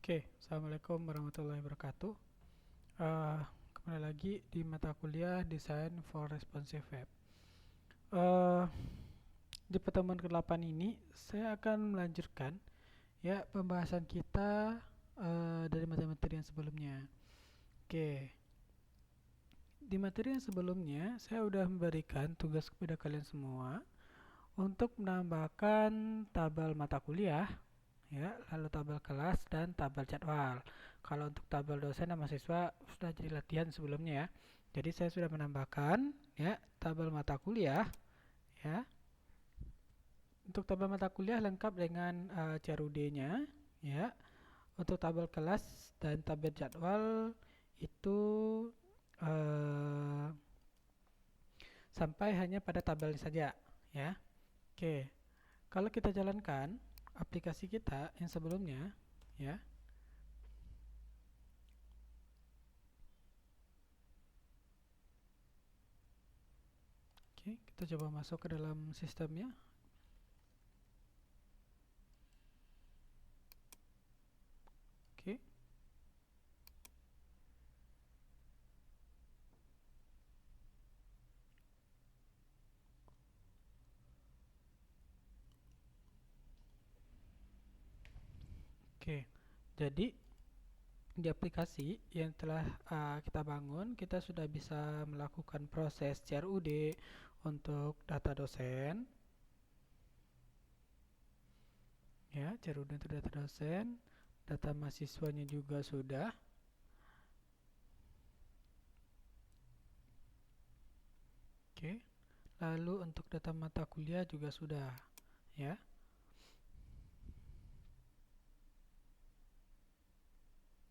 Oke, Assalamualaikum warahmatullahi wabarakatuh. Eh, Kembali lagi di mata kuliah Design for Responsive Web. Eh, di pertemuan ke-8 ini, saya akan melanjutkan ya pembahasan kita dari materi-materi yang sebelumnya. Oke, di materi yang sebelumnya, saya sudah memberikan tugas kepada kalian semua untuk menambahkan tabel mata kuliah ya, lalu tabel kelas dan tabel jadwal. Kalau untuk tabel dosen dan mahasiswa sudah jadi latihan sebelumnya ya. Jadi saya sudah menambahkan ya tabel mata kuliah ya. Untuk tabel mata kuliah lengkap dengan CRUD-nya ya. Untuk tabel kelas dan tabel jadwal itu uh, sampai hanya pada tabel saja ya. Oke, kalau kita jalankan aplikasi kita yang sebelumnya ya. Oke, kita coba masuk ke dalam sistemnya. Oke, oke. Jadi di aplikasi yang telah kita bangun, kita sudah bisa melakukan proses CRUD untuk data dosen, ya, CRUD untuk data dosen, data mahasiswanya juga sudah. Oke, lalu untuk data mata kuliah juga sudah, ya.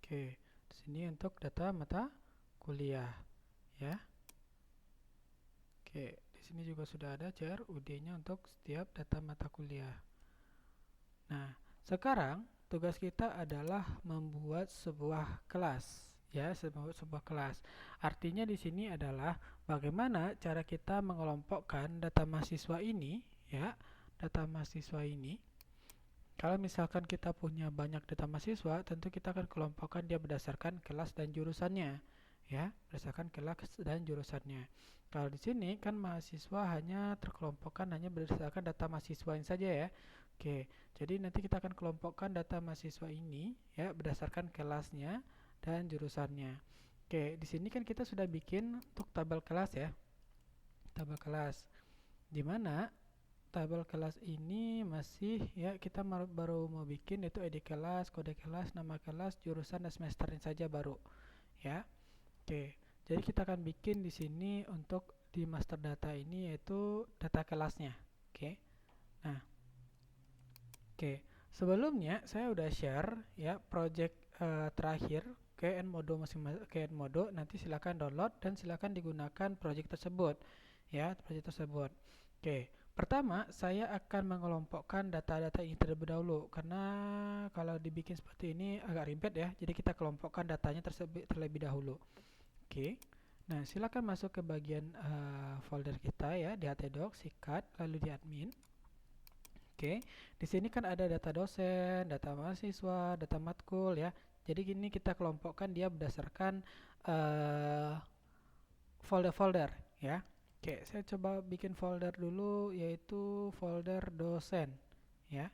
Oke, di sini untuk data mata kuliah, ya. Oke, di sini juga sudah ada CRUD-nya untuk setiap data mata kuliah. Nah, sekarang tugas kita adalah membuat sebuah kelas, ya, sebuah kelas. Artinya di sini adalah bagaimana cara kita mengelompokkan data mahasiswa ini, ya, data mahasiswa ini. Kalau misalkan kita punya banyak data mahasiswa, tentu kita akan kelompokkan dia berdasarkan kelas dan jurusannya, ya, berdasarkan kelas dan jurusannya. Kalau di sini kan mahasiswa hanya terkelompokkan hanya berdasarkan data mahasiswa ini saja ya. Oke, jadi nanti kita akan kelompokkan data mahasiswa ini ya berdasarkan kelasnya dan jurusannya. Oke, di sini kan kita sudah bikin untuk tabel kelas ya. Tabel kelas. Di mana tabel kelas ini masih ya kita baru mau bikin itu ID kelas, kode kelas, nama kelas, jurusan dan semesternya saja baru ya. Oke. Jadi kita akan bikin di sini untuk di master data ini yaitu data kelasnya. Oke. Nah, oke. Sebelumnya saya udah share ya project terakhir ke Enmodo ke Enmodo, nanti silakan download dan silakan digunakan project tersebut ya, project tersebut. Oke. Pertama, saya akan mengelompokkan data-data ini terlebih dahulu karena kalau dibikin seperti ini agak ribet ya. Jadi kita kelompokkan datanya terlebih dahulu. Oke. Nah, silakan masuk ke bagian folder kita ya di htdoc, sikat, lalu di admin. Oke. Di sini kan ada data dosen, data mahasiswa, data matkul ya. Jadi gini kita kelompokkan dia berdasarkan folder-folder ya. Oke, saya coba bikin folder dulu yaitu folder dosen ya.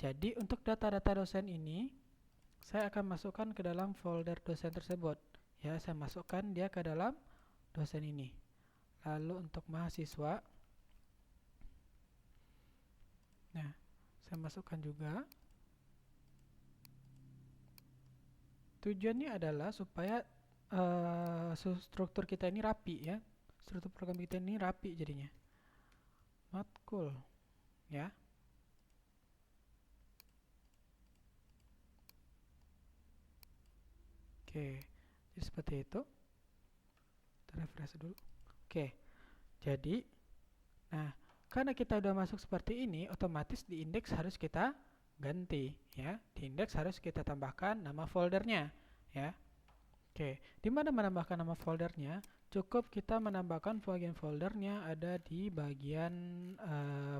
Jadi untuk data-data dosen ini saya akan masukkan ke dalam folder dosen tersebut. Ya, saya masukkan dia ke dalam dosen ini. Lalu untuk mahasiswa, nah, saya masukkan juga. Tujuannya adalah supaya struktur kita ini rapi ya. Struktur program kita ini rapi jadinya. Matkul, ya. Oke, jadi seperti itu. Kita refresh dulu. Oke, jadi, nah, karena kita udah masuk seperti ini, otomatis di indeks harus kita ganti ya. Di indeks harus kita tambahkan nama foldernya ya. Oke, di mana menambahkan nama foldernya? Cukup kita menambahkan bagian foldernya ada di bagian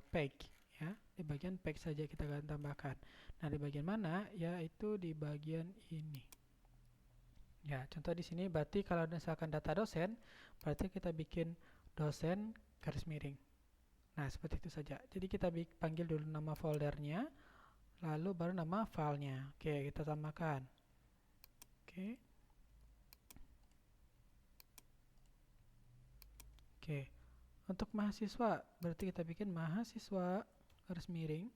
page ya. Di bagian pack saja kita akan tambahkan. Nah, di bagian mana? Yaitu di bagian ini. Ya, contoh di sini berarti kalau misalkan data dosen, berarti kita bikin dosen garis miring. Nah, seperti itu saja. Jadi kita panggil dulu nama foldernya, lalu baru nama filenya. Oke, kita tambahkan. Oke. Oke. Untuk mahasiswa, berarti kita bikin mahasiswa garis miring.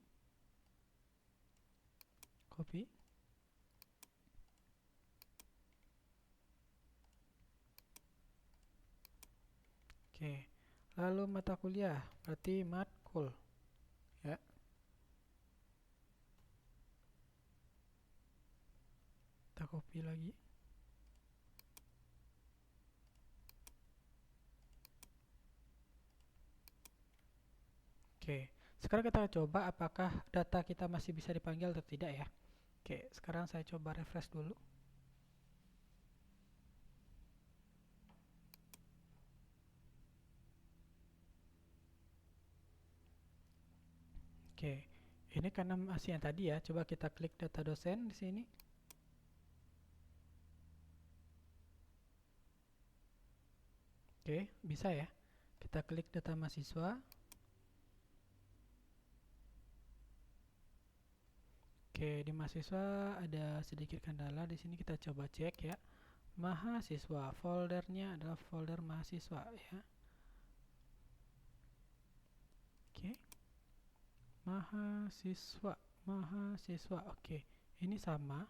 Copy. Oke. Lalu mata kuliah, berarti matkul. Ya. Kita copy lagi. Oke, sekarang kita coba apakah data kita masih bisa dipanggil atau tidak ya. Oke, sekarang saya coba refresh dulu. Oke, ini karena masih yang tadi ya. Coba kita klik data dosen di sini. Oke, bisa ya. Kita klik data mahasiswa. Oke, di mahasiswa ada sedikit kendala. Di sini kita coba cek ya. Mahasiswa, foldernya adalah folder mahasiswa ya. Oke. Mahasiswa, mahasiswa. Oke, ini sama.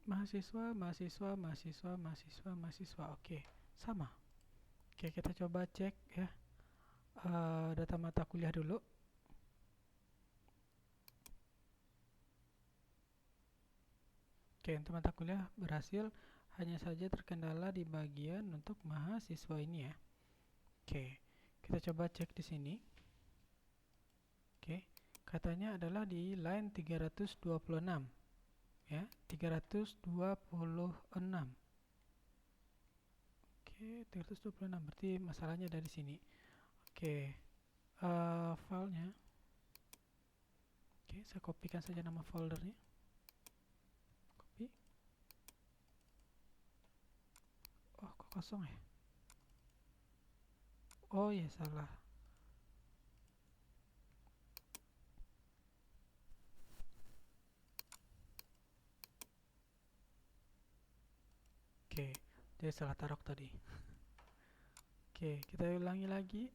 Mahasiswa, mahasiswa, mahasiswa, mahasiswa, mahasiswa. Oke, sama. Oke, kita coba cek ya. Data mata kuliah dulu. Oke, untuk mata kuliah berhasil. Hanya saja terkendala di bagian untuk mahasiswa ini ya. Oke, kita coba cek di sini. Oke, katanya adalah di line 326. Ya, 326. Oke, 326 berarti masalahnya dari sini. Oke, filenya. Oke, saya kopikan saja nama foldernya. Copy. Oh, kok kosong ya? Oh ya, salah. Oke, jadi salah taruh tadi. Oke, kita ulangi lagi.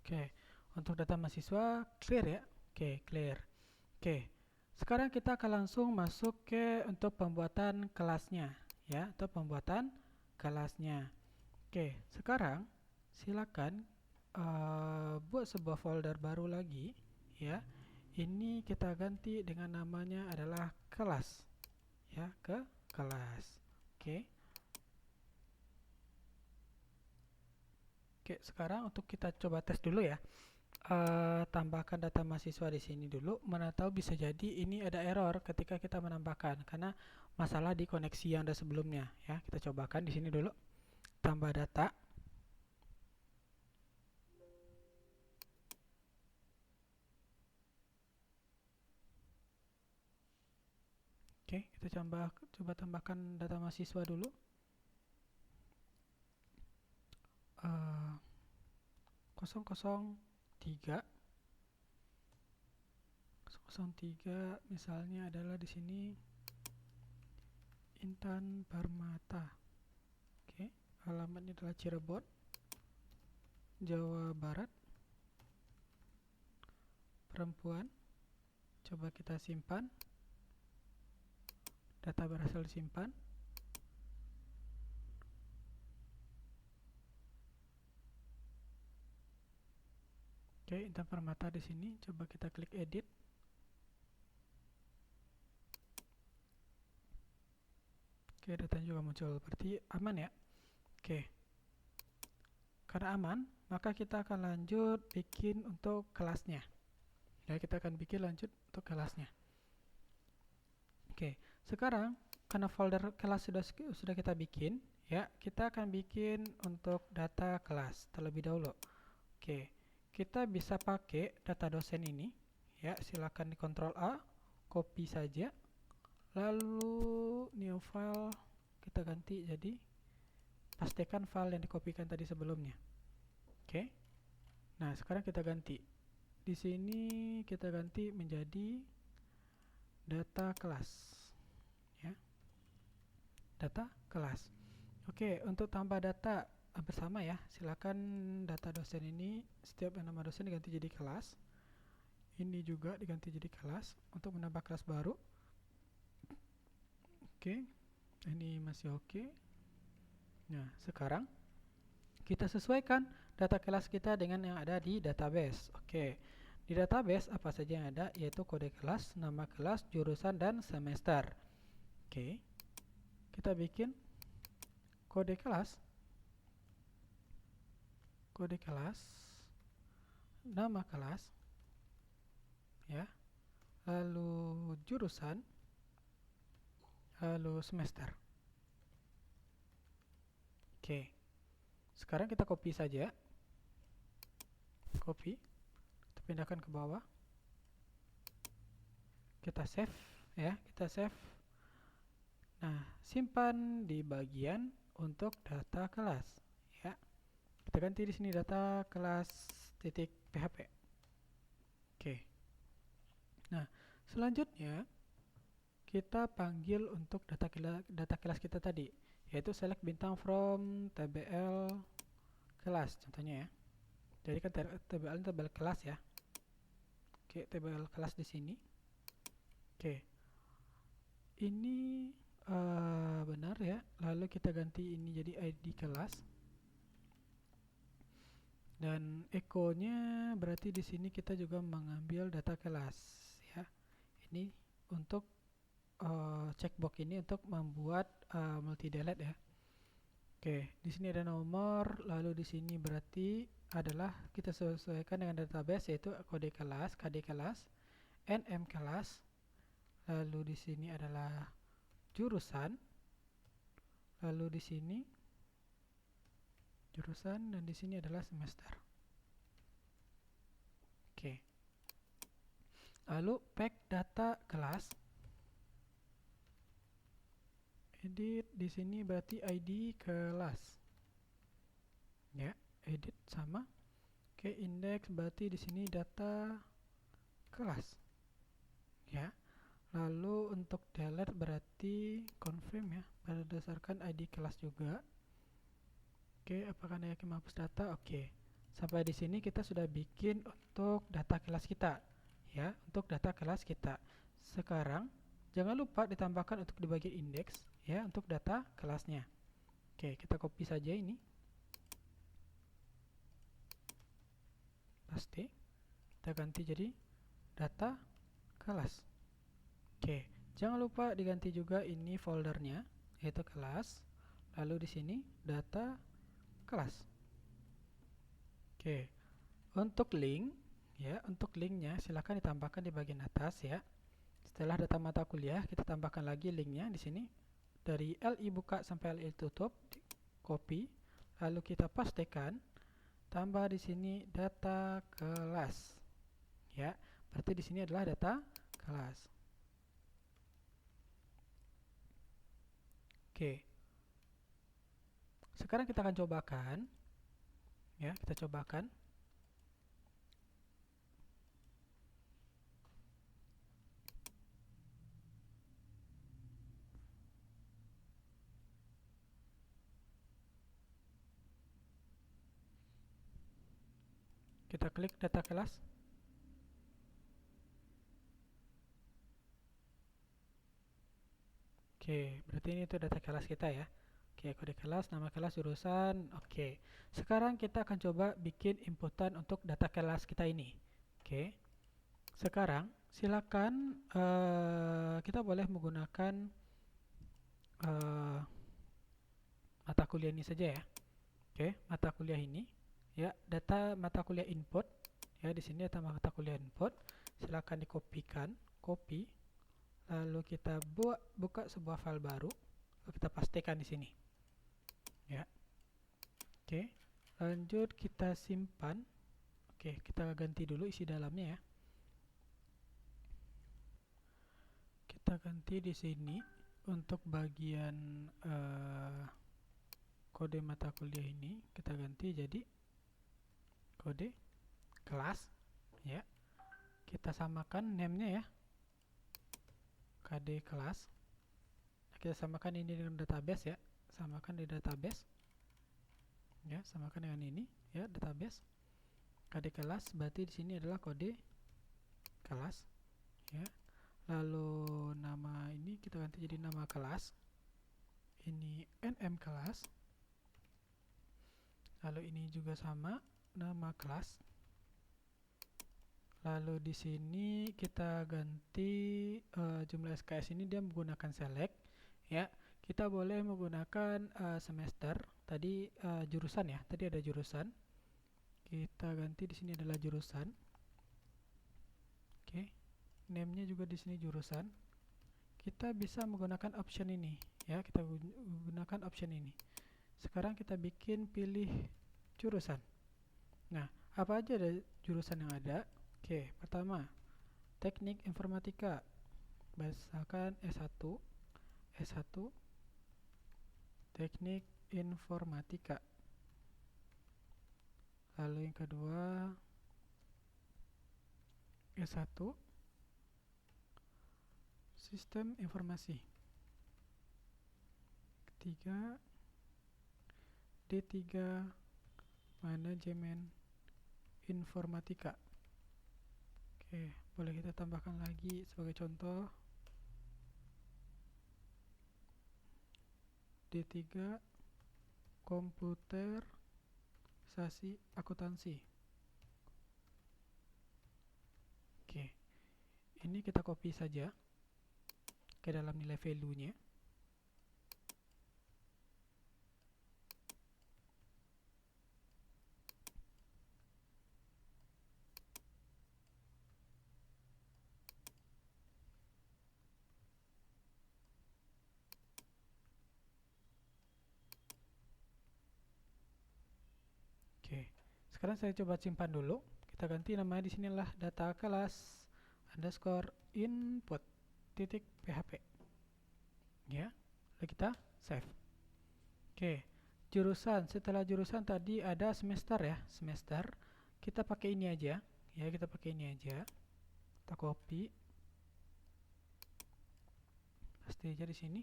Oke, untuk data mahasiswa clear ya. Oke, clear. Oke, sekarang kita akan langsung masuk ke untuk pembuatan kelasnya ya, atau pembuatan kelasnya. Oke, sekarang silakan buat sebuah folder baru lagi ya. Ini kita ganti dengan namanya adalah kelas ya, ke kelas. Oke. Oke, sekarang untuk kita coba tes dulu ya. Tambahkan data mahasiswa di sini dulu. Mana tahu bisa jadi ini ada error ketika kita menambahkan karena masalah di koneksi yang ada sebelumnya ya. Kita cobakan di sini dulu. Tambah data. Oke, kita coba tambahkan data mahasiswa dulu. 003 003 misalnya adalah di sini Intan Permata. Oke, alamatnya adalah Cirebon, Jawa Barat. Perempuan. Coba kita simpan. Data berhasil disimpan. Oke, Intan Permata di sini. Coba kita klik edit. Oke, datanya juga muncul. Berarti aman ya. Oke. Karena aman, maka kita akan lanjut bikin untuk kelasnya. Ya, kita akan bikin lanjut untuk kelasnya. Oke, sekarang karena folder kelas sudah kita bikin, ya, kita akan bikin untuk data kelas terlebih dahulu. Oke, kita bisa pakai data dosen ini, ya, silakan di Ctrl A, copy saja, lalu new file kita ganti jadi pastikan file yang dikopikan tadi sebelumnya. Oke, nah sekarang kita ganti. Di sini kita ganti menjadi data kelas, ya, data kelas. Oke, untuk tambah data bersama ya, silakan data dosen ini setiap nama dosen diganti jadi kelas. Ini juga diganti jadi kelas untuk menambah kelas baru. Oke, ini masih oke. Nah, sekarang kita sesuaikan data kelas kita dengan yang ada di database. Oke, di database apa saja yang ada, yaitu kode kelas, nama kelas, jurusan, dan semester. Oke, kita bikin kode kelas, nama kelas, ya, lalu jurusan, lalu semester. Oke, sekarang kita copy saja, copy, kita pindahkan ke bawah, kita save, ya, kita save. Nah, simpan di bagian untuk data kelas, ya. Kita ganti di sini data kelas titik php. Oke. Nah, selanjutnya kita panggil untuk data kelas kita tadi, yaitu select bintang from tbl kelas contohnya ya. Jadi kan tbl kelas ya. Oke, tbl kelas di sini. Oke. Ini benar ya. Lalu kita ganti ini jadi id kelas. Dan echo-nya berarti di sini kita juga mengambil data kelas ya. Ini untuk checkbox ini untuk membuat multi delete ya. Oke, di sini ada nomor, lalu di sini berarti adalah kita sesuaikan dengan database yaitu kode kelas, kd kelas, nm kelas. Lalu di sini adalah jurusan. Lalu di sini jurusan dan di sini adalah semester. Oke. Lalu pack data kelas. Edit di sini berarti id kelas. Ya, edit sama. Oke, index berarti di sini data kelas. Ya. Lalu untuk delete berarti confirm ya, berdasarkan id kelas juga. Oke, apakah Anda yakin menghapus data? Oke. Sampai di sini kita sudah bikin untuk data kelas kita. Ya, untuk data kelas kita. Sekarang jangan lupa ditambahkan untuk di bagian index ya untuk data kelasnya. Oke, kita copy saja ini. Paste. Kita ganti jadi data kelas. Oke, jangan lupa diganti juga ini foldernya yaitu kelas. Lalu di sini data kelas. Oke. Untuk link ya, untuk linknya silahkan ditambahkan di bagian atas ya. Setelah data mata kuliah, kita tambahkan lagi linknya di sini. Dari LI buka sampai LI tutup, copy, lalu kita pastekan, tambah di sini data kelas. Ya, berarti di sini adalah data kelas. Oke. Sekarang kita akan cobakan. Ya, kita cobakan. Kita klik data kelas. Oke, berarti ini itu data kelas kita ya. Oke, kode kelas, nama kelas, jurusan. Oke, sekarang kita akan coba bikin inputan untuk data kelas kita ini. Oke, sekarang silakan kita boleh menggunakan mata kuliah ini saja ya. Oke, mata kuliah ini ya, data mata kuliah input ya, di sini data mata kuliah input. silakan dikopikan, copy, lalu kita buka sebuah file baru, lalu kita pastikan di sini. Ya. Oke, lanjut kita simpan. Oke, kita ganti dulu isi dalamnya ya. Kita ganti di sini untuk bagian kode mata kuliah ini, kita ganti jadi kode kelas ya. Kita samakan name-nya ya, KD kelas. Kita samakan ini dengan database ya, samakan di database ya, samakan dengan ini ya, database KD kelas, berarti di sini adalah kode kelas ya. Lalu nama ini kita ganti jadi nama kelas, ini nm kelas. Lalu ini juga sama, nama kelas. Lalu di sini kita ganti jumlah SKS ini dia menggunakan select ya. Kita boleh menggunakan semester. Tadi jurusan ya. Tadi ada jurusan. Kita ganti di sini adalah jurusan. Oke. Name-nya juga di sini jurusan. Kita bisa menggunakan option ini ya. Kita gunakan option ini. Sekarang kita pilih jurusan. Nah, apa aja ada jurusan yang ada? Oke, pertama, teknik informatika, misalkan S1, teknik informatika. Lalu yang kedua, S1, sistem informasi. Ketiga, D3, manajemen informatika. Oke, boleh kita tambahkan lagi sebagai contoh D3 komputerisasi akuntansi. Oke, ini kita copy saja ke dalam nilai value-nya. Oke, sekarang saya coba simpan dulu. Kita ganti namanya di sinilah data kelas underscore input titik php. Ya, lalu kita save. Oke, jurusan. Setelah jurusan tadi ada semester ya, semester. Kita pakai ini aja. Ya, kita pakai ini aja. Kita copy. Pasti aja di sini.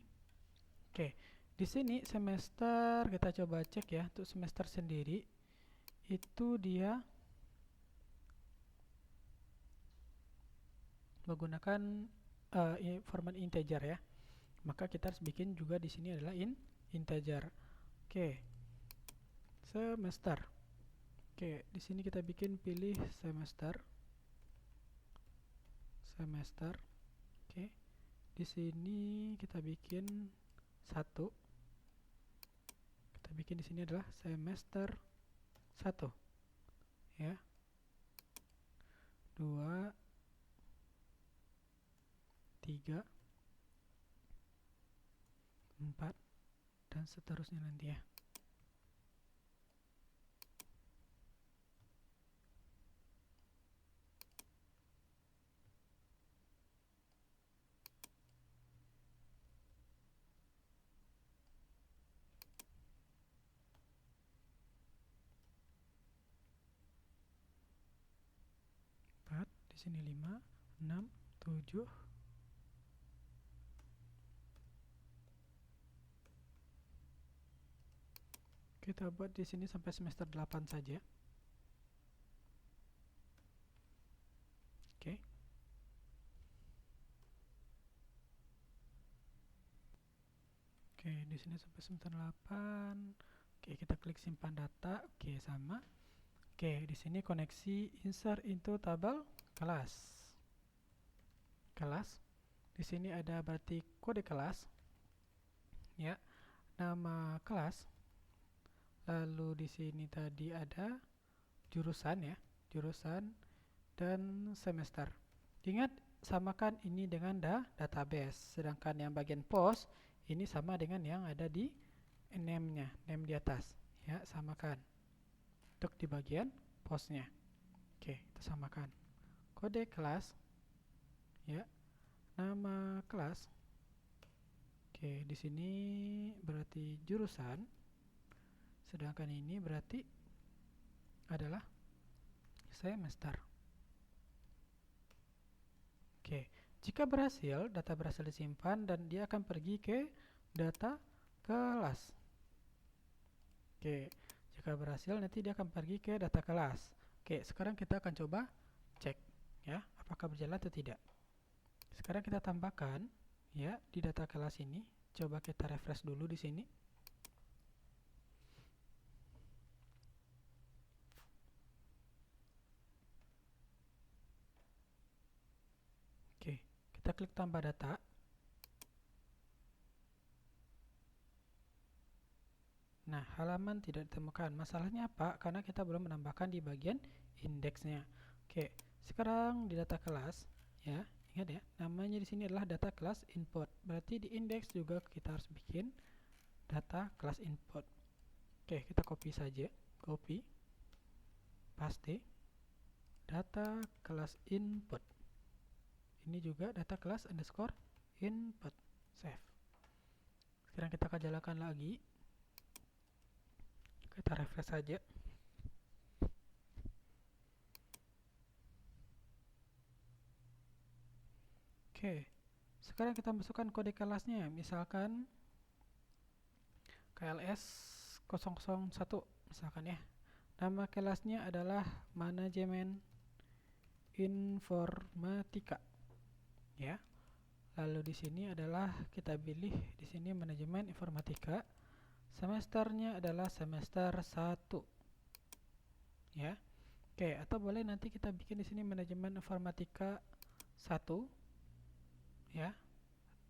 Oke, di sini semester kita coba cek ya untuk semester sendiri. Itu dia menggunakan format integer ya, maka kita harus bikin juga di sini adalah integer. Oke, semester. Oke, di sini kita pilih semester. Oke, di sini kita bikin 1. Kita bikin di sini adalah semester 1 ya, 2, 3, 4 dan seterusnya nanti ya. Di sini 5, 6, 7. Kita buat di sini sampai semester 8 saja. Oke. Oke, di sini sampai semester 8. Oke, kita klik simpan data. Oke, sama. Oke, di sini koneksi insert into table kelas. Di sini ada berarti kode kelas. Ya. Nama kelas. Lalu di sini tadi ada jurusan ya, jurusan dan semester. Ingat, samakan ini dengan database. Sedangkan yang bagian post ini sama dengan yang ada di name-nya, name di atas. Ya, samakan. Untuk di bagian postnya. Oke, kita samakan. Kode kelas, ya, nama kelas. Oke, di sini berarti jurusan. Sedangkan ini berarti adalah semester. Oke, jika berhasil, data berhasil disimpan dan dia akan pergi ke data kelas. Oke, jika berhasil nanti dia akan pergi ke data kelas. Oke, sekarang kita akan coba cek ya, apakah berjalan atau tidak. Sekarang kita tambahkan ya di data kelas ini. Coba kita refresh dulu di sini. Oke, kita klik tambah data. Nah, halaman tidak ditemukan. Masalahnya apa? Karena kita belum menambahkan di bagian indeksnya. Oke, sekarang di data kelas, ya, ingat ya, namanya di sini adalah data kelas input. Berarti di indeks juga kita harus bikin data kelas input. Oke, kita copy saja. Copy, paste, data kelas input. Ini juga data kelas underscore input. Save. Sekarang kita akan jalankan lagi. Kita refresh saja. Oke, sekarang kita masukkan kode kelasnya. Misalkan KLS 001 misalkan ya. Nama kelasnya adalah manajemen informatika. Ya. Lalu di sini adalah kita pilih di sini manajemen informatika. Semesternya adalah semester 1. Ya. Oke, atau boleh nanti kita bikin di sini manajemen informatika 1. Ya.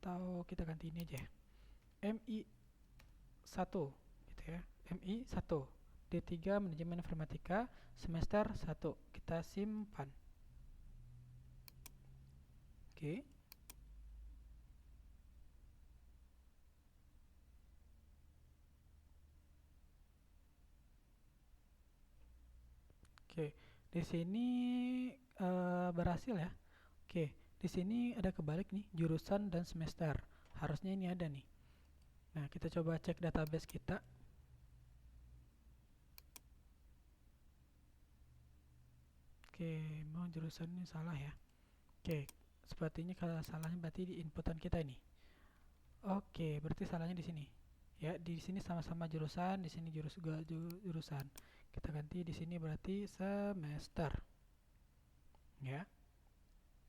Atau kita ganti ini aja. MI 1 gitu ya. MI 1. D3 manajemen informatika semester 1. Kita simpan. Oke. Oke, di sini berhasil ya. Oke, di sini ada kebalik nih, jurusan dan semester. Harusnya ini ada nih. Nah, kita coba cek database kita. Oke, mau jurusan ini salah ya. Oke, sepertinya kalau salahnya berarti di inputan kita ini. Oke, berarti salahnya di sini. Ya, di sini sama-sama jurusan, di sini jurusan. Kita ganti di sini berarti semester. Ya.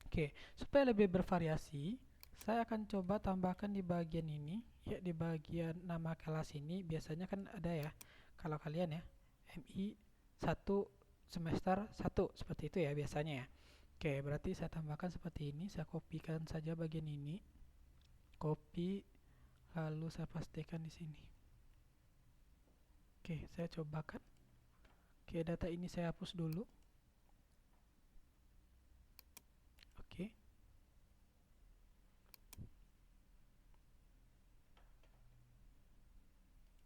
Oke, supaya lebih bervariasi, saya akan coba tambahkan di bagian ini, ya di bagian nama kelas ini biasanya kan ada ya. Kalau kalian ya, MI 1 semester 1 seperti itu ya biasanya ya. Oke, berarti saya tambahkan seperti ini, saya kopikan saja bagian ini. Copy lalu saya pastikan di sini. Oke, saya cobakan. Oke, data ini saya hapus dulu. Oke.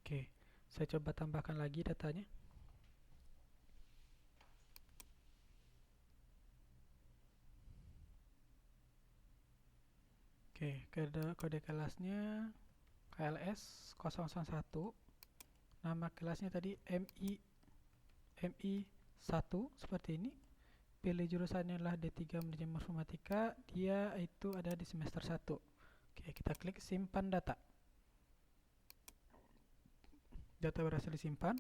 Oke, saya coba tambahkan lagi datanya. Oke, kode kelasnya KLS 001. Nama kelasnya tadi MI 1 seperti ini. Pilih jurusannya adalah D3 manajemen informatika, dia itu ada di semester 1. Oke, kita klik simpan data. Data berhasil disimpan.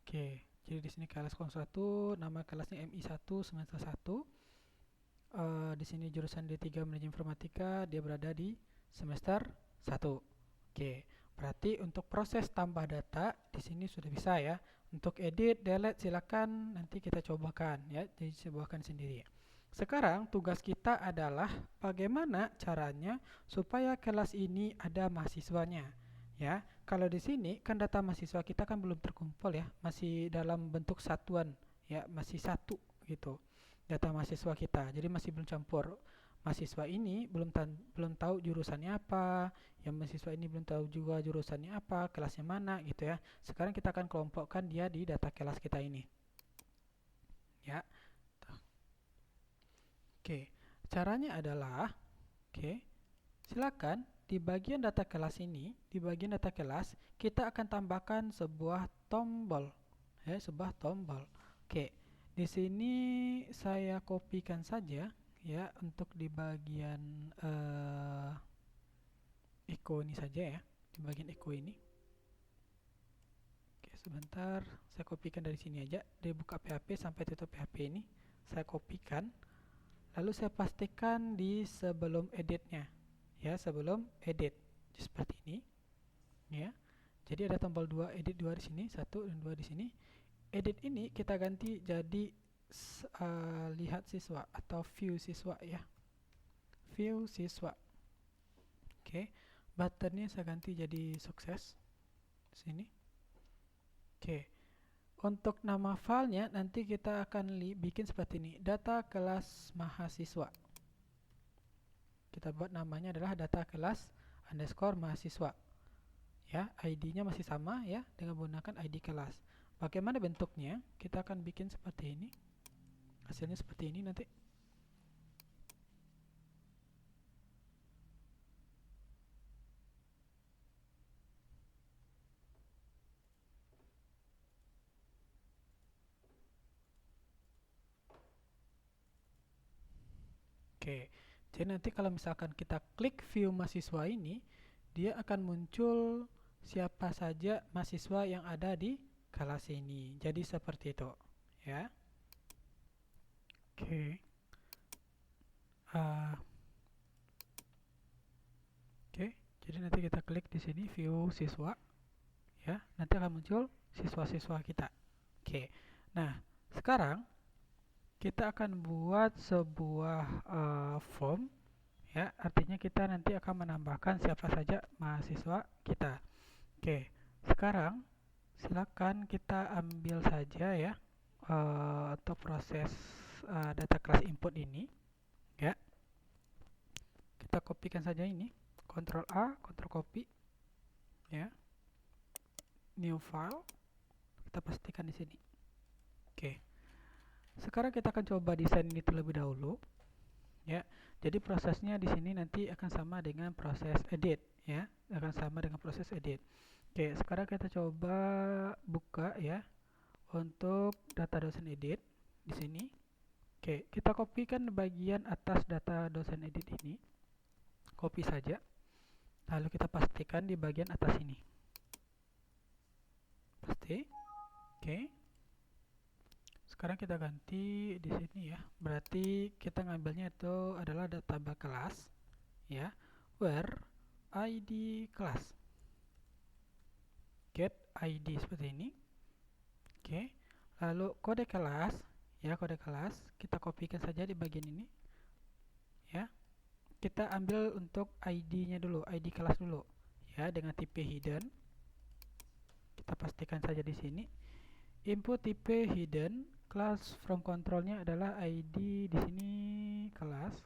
Oke, jadi di sini kelas 01, nama kelasnya MI1 semester 1. Di sini jurusan D3 manajemen informatika, dia berada di semester 1. Oke, berarti untuk proses tambah data di sini sudah bisa ya. Untuk edit, delete silakan nanti kita cobakan ya, jadi cobakan sendiri. Sekarang tugas kita adalah bagaimana caranya supaya kelas ini ada mahasiswanya. Ya, kalau di sini kan data mahasiswa kita kan belum terkumpul ya, masih dalam bentuk satuan ya, masih satu gitu. Data mahasiswa kita. Jadi masih belum campur. Mahasiswa ini belum tahu jurusannya apa, yang mahasiswa ini belum tahu juga jurusannya apa, kelasnya mana gitu ya. Sekarang kita akan kelompokkan dia di data kelas kita ini. Ya. Oke. Caranya adalah oke, silakan di bagian data kelas ini, di bagian data kelas, kita akan tambahkan sebuah tombol, ya, sebuah tombol. Oke, di sini saya kopikan saja, ya, untuk di bagian echo ini saja ya, di bagian echo ini. Oke, sebentar, saya kopikan dari sini aja, dari buka PHP sampai tutup PHP ini, saya kopikan, lalu saya pastikan di sebelum editnya. Ya, sebelum edit seperti ini ya. Jadi ada tombol 2, edit 2 di sini, 1 dan 2 di sini. Edit ini kita ganti jadi lihat siswa atau view siswa ya. View siswa. Oke. Buttonnya saya ganti jadi sukses di sini. Oke. Untuk nama filenya nanti kita akan bikin seperti ini, data kelas mahasiswa. Kita buat namanya adalah data kelas underscore mahasiswa. Ya, ID-nya masih sama ya, dengan menggunakan ID kelas. Bagaimana bentuknya? Kita akan bikin seperti ini. Hasilnya seperti ini nanti. Oke. Jadi nanti kalau misalkan kita klik view mahasiswa ini, dia akan muncul siapa saja mahasiswa yang ada di kelas ini. Jadi seperti itu, ya. Oke. Oke. Jadi nanti kita klik di sini view siswa, ya. Nanti akan muncul siswa-siswa kita. Oke. Nah, sekarang kita akan buat sebuah form, ya. Artinya kita nanti akan menambahkan siapa saja mahasiswa kita. Oke, sekarang silakan kita ambil saja ya untuk proses data kelas input ini, ya. Kita kopikan saja ini, Ctrl A, Ctrl copy, ya. New file, kita pastikan di sini. Oke, sekarang kita akan coba desain ini terlebih dahulu, ya. Jadi prosesnya di sini nanti akan sama dengan proses edit, ya, akan sama dengan proses edit. Oke, sekarang kita coba buka ya untuk data dosen edit di sini. Oke, kita kopikan bagian atas data dosen edit ini. Copy saja. Lalu kita pastikan di bagian atas ini. Paste. Oke. Sekarang kita ganti di sini ya. Berarti kita ngambilnya itu adalah data kelas ya. Where ID class. Get ID seperti ini. Oke. Lalu kode kelas, ya, kode kelas kita kopikan saja di bagian ini. Ya. Kita ambil untuk ID-nya dulu, ID kelas dulu. Ya, dengan tipe hidden. Kita pastikan saja di sini. Input tipe hidden, class from control-nya adalah ID di sini kelas.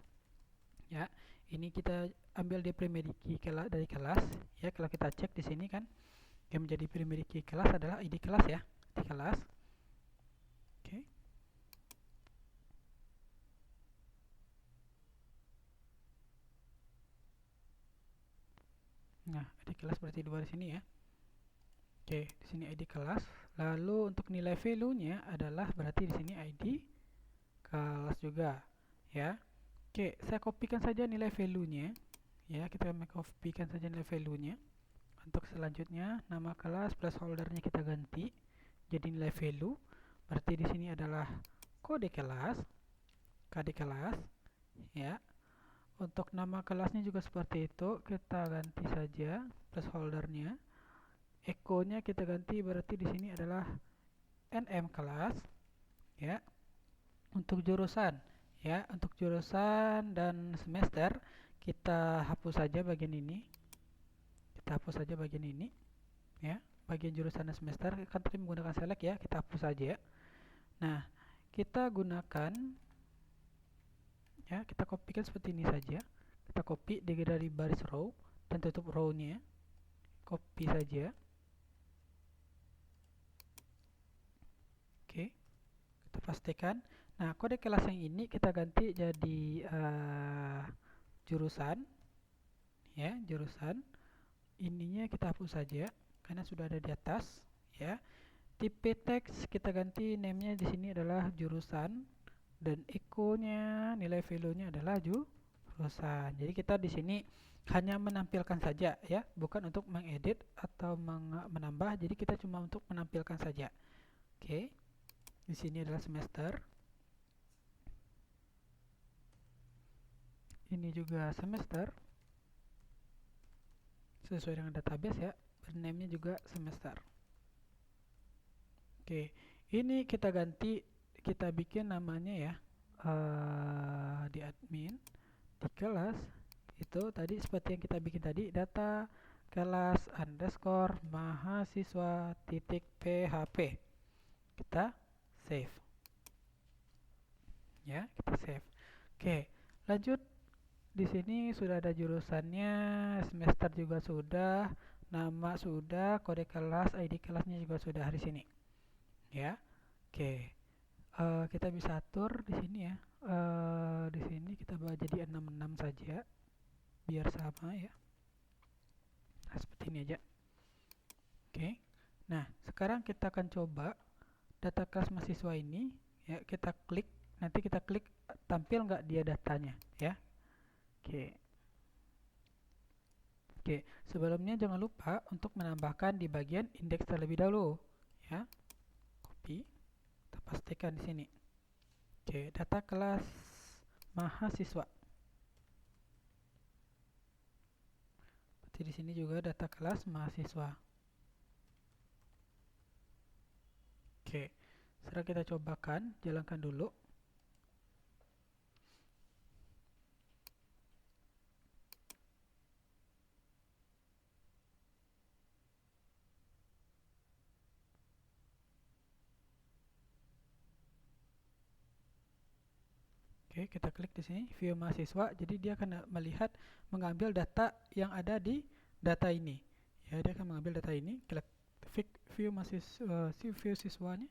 Ya, ini kita ambil di primary key dari kelas. Ya, kalau kita cek di sini kan yang menjadi primary key kelas adalah ID kelas ya, di kelas. Oke. Nah, ID kelas berarti 2 di sini ya. Oke, di sini ID kelas. Lalu untuk nilai value-nya adalah berarti di sini ID kelas juga, ya. Oke, saya kopikan saja nilai value-nya. Ya, kita kopikan saja nilai value-nya. Untuk selanjutnya, nama kelas placeholder-nya kita ganti jadi nilai value. Berarti di sini adalah kode kelas, KD kelas, ya. Untuk nama kelasnya juga seperti itu, kita ganti saja placeholder-nya. Echo-nya kita ganti berarti di sini adalah NM kelas, ya. Untuk jurusan, ya, untuk jurusan dan semester kita hapus saja bagian ini. kita hapus saja bagian ini, ya. Bagian jurusan dan semester kan tadi menggunakan select ya, kita hapus saja. Nah, kita gunakan, ya, kita kopikan seperti ini saja. Kita copy dari baris row dan tutup row-nya. Copy saja. Oke, kita pastikan. Nah, kode kelas yang ini kita ganti jadi jurusan, ya, jurusan. Ininya kita hapus saja karena sudah ada di atas, ya. Tipe teks kita ganti, name-nya di sini adalah jurusan dan echo-nya, nilai value-nya adalah jurusan. Jadi kita di sini hanya menampilkan saja, ya, bukan untuk mengedit atau menambah. Jadi kita cuma untuk menampilkan saja. Oke. Di sini adalah semester. Ini juga semester. Sesuai dengan database ya. Name-nya juga semester. Oke, ini kita ganti, kita bikin namanya ya, di admin, di kelas itu tadi seperti yang kita bikin tadi, data kelas underscore mahasiswa titik php. Kita save, ya, kita save. Oke, lanjut. Di sini sudah ada jurusannya, semester juga sudah, nama sudah, kode kelas, ID kelasnya juga sudah di sini. Ya, oke. Kita bisa atur di sini ya. Di sini kita bawa jadi 66 saja, biar sama ya. Nah, seperti ini aja. Oke. Nah, sekarang kita akan coba data kelas mahasiswa ini. Ya, kita klik. Nanti kita klik tampil nggak dia datanya, ya. Oke. Oke. Sebelumnya jangan lupa untuk menambahkan di bagian indeks terlebih dahulu, ya. Copy. Kita pastikan di sini. Oke, data kelas mahasiswa. Berarti di sini juga data kelas mahasiswa. Oke, sekarang kita cobakan, jalankan dulu. Oke, kita klik di sini view mahasiswa. Jadi dia akan melihat, mengambil data yang ada di data ini. Ya, dia akan mengambil data ini. Klik view mahasiswa, view siswanya.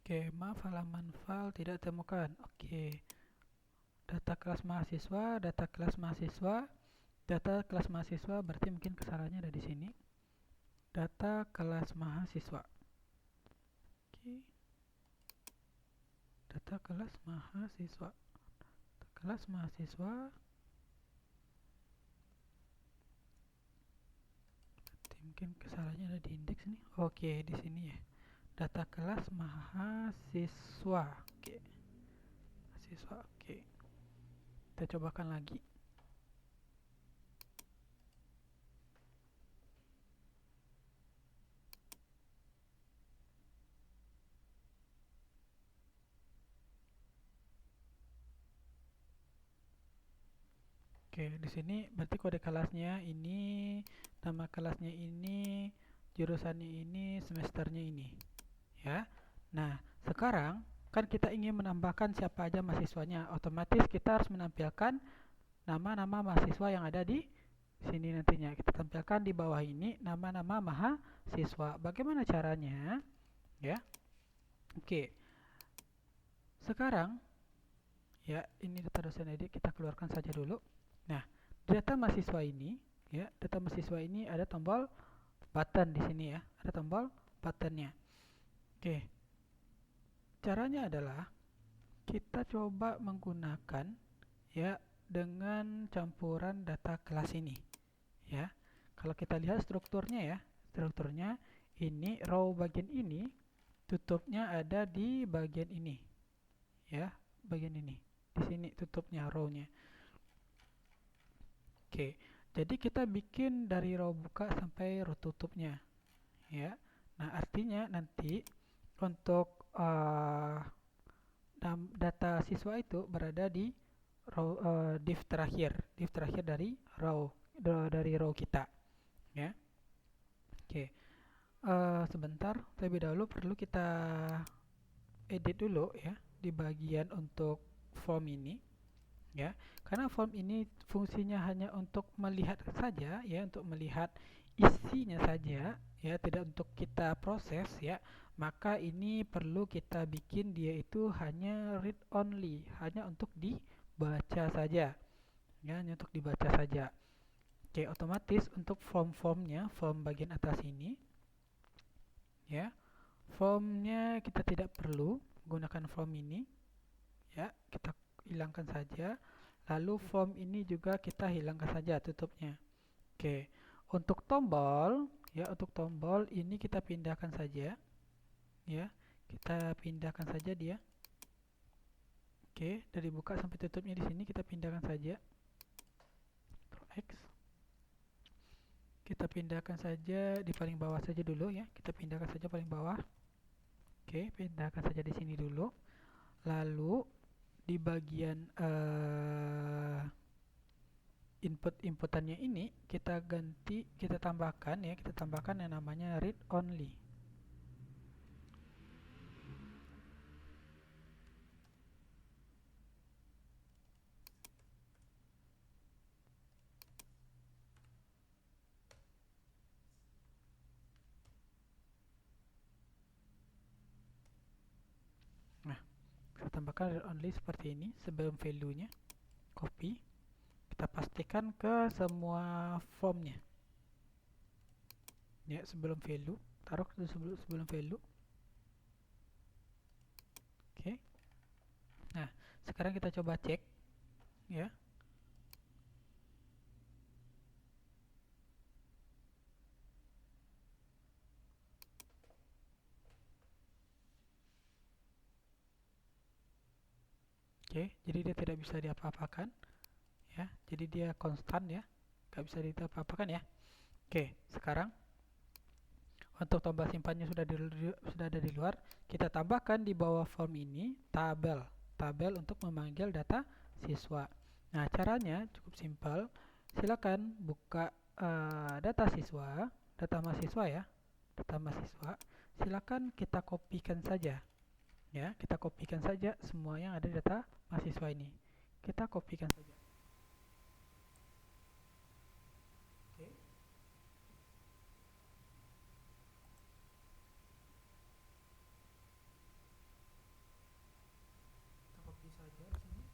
Oke, maaf halaman file tidak ditemukan. Oke, data kelas mahasiswa, data kelas mahasiswa, data kelas mahasiswa. Berarti mungkin kesalahannya ada di sini. Data kelas mahasiswa. Data kelas mahasiswa, data kelas mahasiswa. Mungkin kesalahannya ada di indeks nih. Oke, di sini ya. Data kelas mahasiswa. Oke, mahasiswa. Oke, kita cobakan lagi. Oke, di sini berarti kode kelasnya ini, nama kelasnya ini, jurusannya ini, semesternya ini. Ya. Nah, sekarang kan kita ingin menambahkan siapa aja mahasiswanya. Otomatis kita harus menampilkan nama-nama mahasiswa yang ada di sini nantinya. Kita tampilkan di bawah ini nama-nama mahasiswa. Bagaimana caranya? Ya. Oke. Sekarang ya, ini data dosen edit kita keluarkan saja dulu. Nah, data mahasiswa ini, ya, data mahasiswa ini ada tombol button di sini ya, ada tombol buttonnya. Oke, caranya adalah kita coba menggunakan ya dengan campuran data kelas ini, ya. Kalau kita lihat strukturnya ya, strukturnya ini row bagian ini, tutupnya ada di bagian ini, ya, bagian ini. Di sini tutupnya row-nya. Oke, jadi kita bikin dari row buka sampai row tutupnya, ya. Nah, artinya nanti untuk data siswa itu berada di div terakhir dari row kita, ya. Oke. Sebentar, terlebih dahulu perlu kita edit dulu ya di bagian untuk form ini, ya. Karena form ini fungsinya hanya untuk melihat saja, ya, untuk melihat isinya saja, ya, tidak untuk kita proses, ya. Maka ini perlu kita bikin dia itu hanya read only, hanya untuk dibaca saja, ya, hanya untuk dibaca saja. Oke, otomatis untuk form-formnya, form bagian atas ini, ya, formnya kita tidak perlu gunakan form ini, ya, kita hilangkan saja. Lalu form ini juga kita hilangkan saja tutupnya. Oke, untuk tombol, ya, untuk tombol ini kita pindahkan saja, ya, kita pindahkan saja dia. Oke, dari buka sampai tutupnya di sini kita pindahkan saja. Ctrl X. Kita pindahkan saja di paling bawah saja dulu, ya. Kita pindahkan saja paling bawah. Oke, pindahkan saja di sini dulu. Lalu di bagian inputannya ini kita ganti, kita tambahkan, ya, kita tambahkan yang namanya read only. Nah, kita tambahkan read only seperti ini sebelum value-nya. Copy, kita pastikan ke semua formnya, ya, sebelum value, taruh sebelum value. Oke. Nah, sekarang kita coba cek, ya. Oke, jadi dia tidak bisa diapa-apakan, ya. Jadi dia konstan, ya, nggak bisa diapa-apakan, ya. Oke, sekarang untuk tombol simpannya sudah ada di luar, kita tambahkan di bawah form ini tabel untuk memanggil data siswa. Nah, caranya cukup simpel. Silakan buka data siswa, data mahasiswa, ya, data mahasiswa. Silakan kita kopikan saja, ya, kita kopikan saja semua yang ada di data mahasiswa ini. Kita kopikan saja. Oke. Kita copy saja di sini.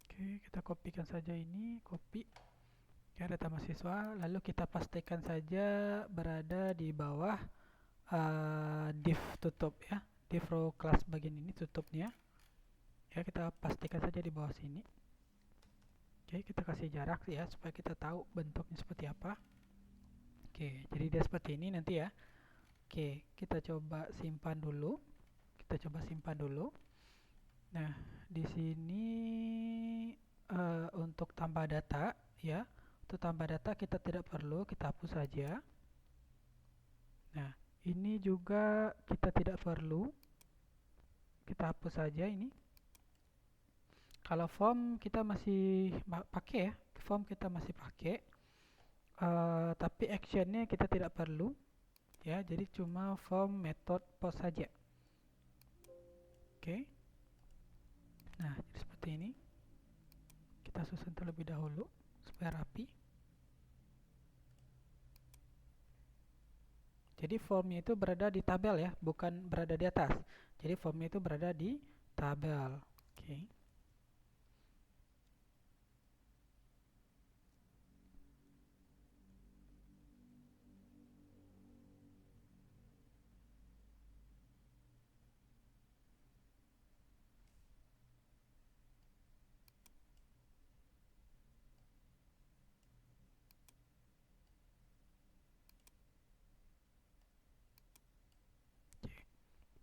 Oke, kita kopikan saja ini, copy, ya, data mahasiswa. Lalu kita pastikan saja berada di bawah div tutup, ya, div row class bagian ini tutupnya, ya, kita pastikan saja di bawah sini. Oke, kita kasih jarak, ya, supaya kita tahu bentuknya seperti apa. Oke, jadi dia seperti ini nanti, ya. Oke, kita coba simpan dulu. Nah, di sini untuk tambah data, ya, untuk tambah data kita tidak perlu, kita hapus saja. Nah, ini juga kita tidak perlu, kita hapus saja ini. Kalau form kita masih pakai, ya, form kita masih pakai, tapi actionnya kita tidak perlu, ya, jadi cuma form method post saja. Oke. Nah, jadi seperti ini. Kita susun terlebih dahulu supaya rapi. Jadi formnya itu berada di tabel, ya, bukan berada di atas. Jadi formnya itu berada di tabel. Oke.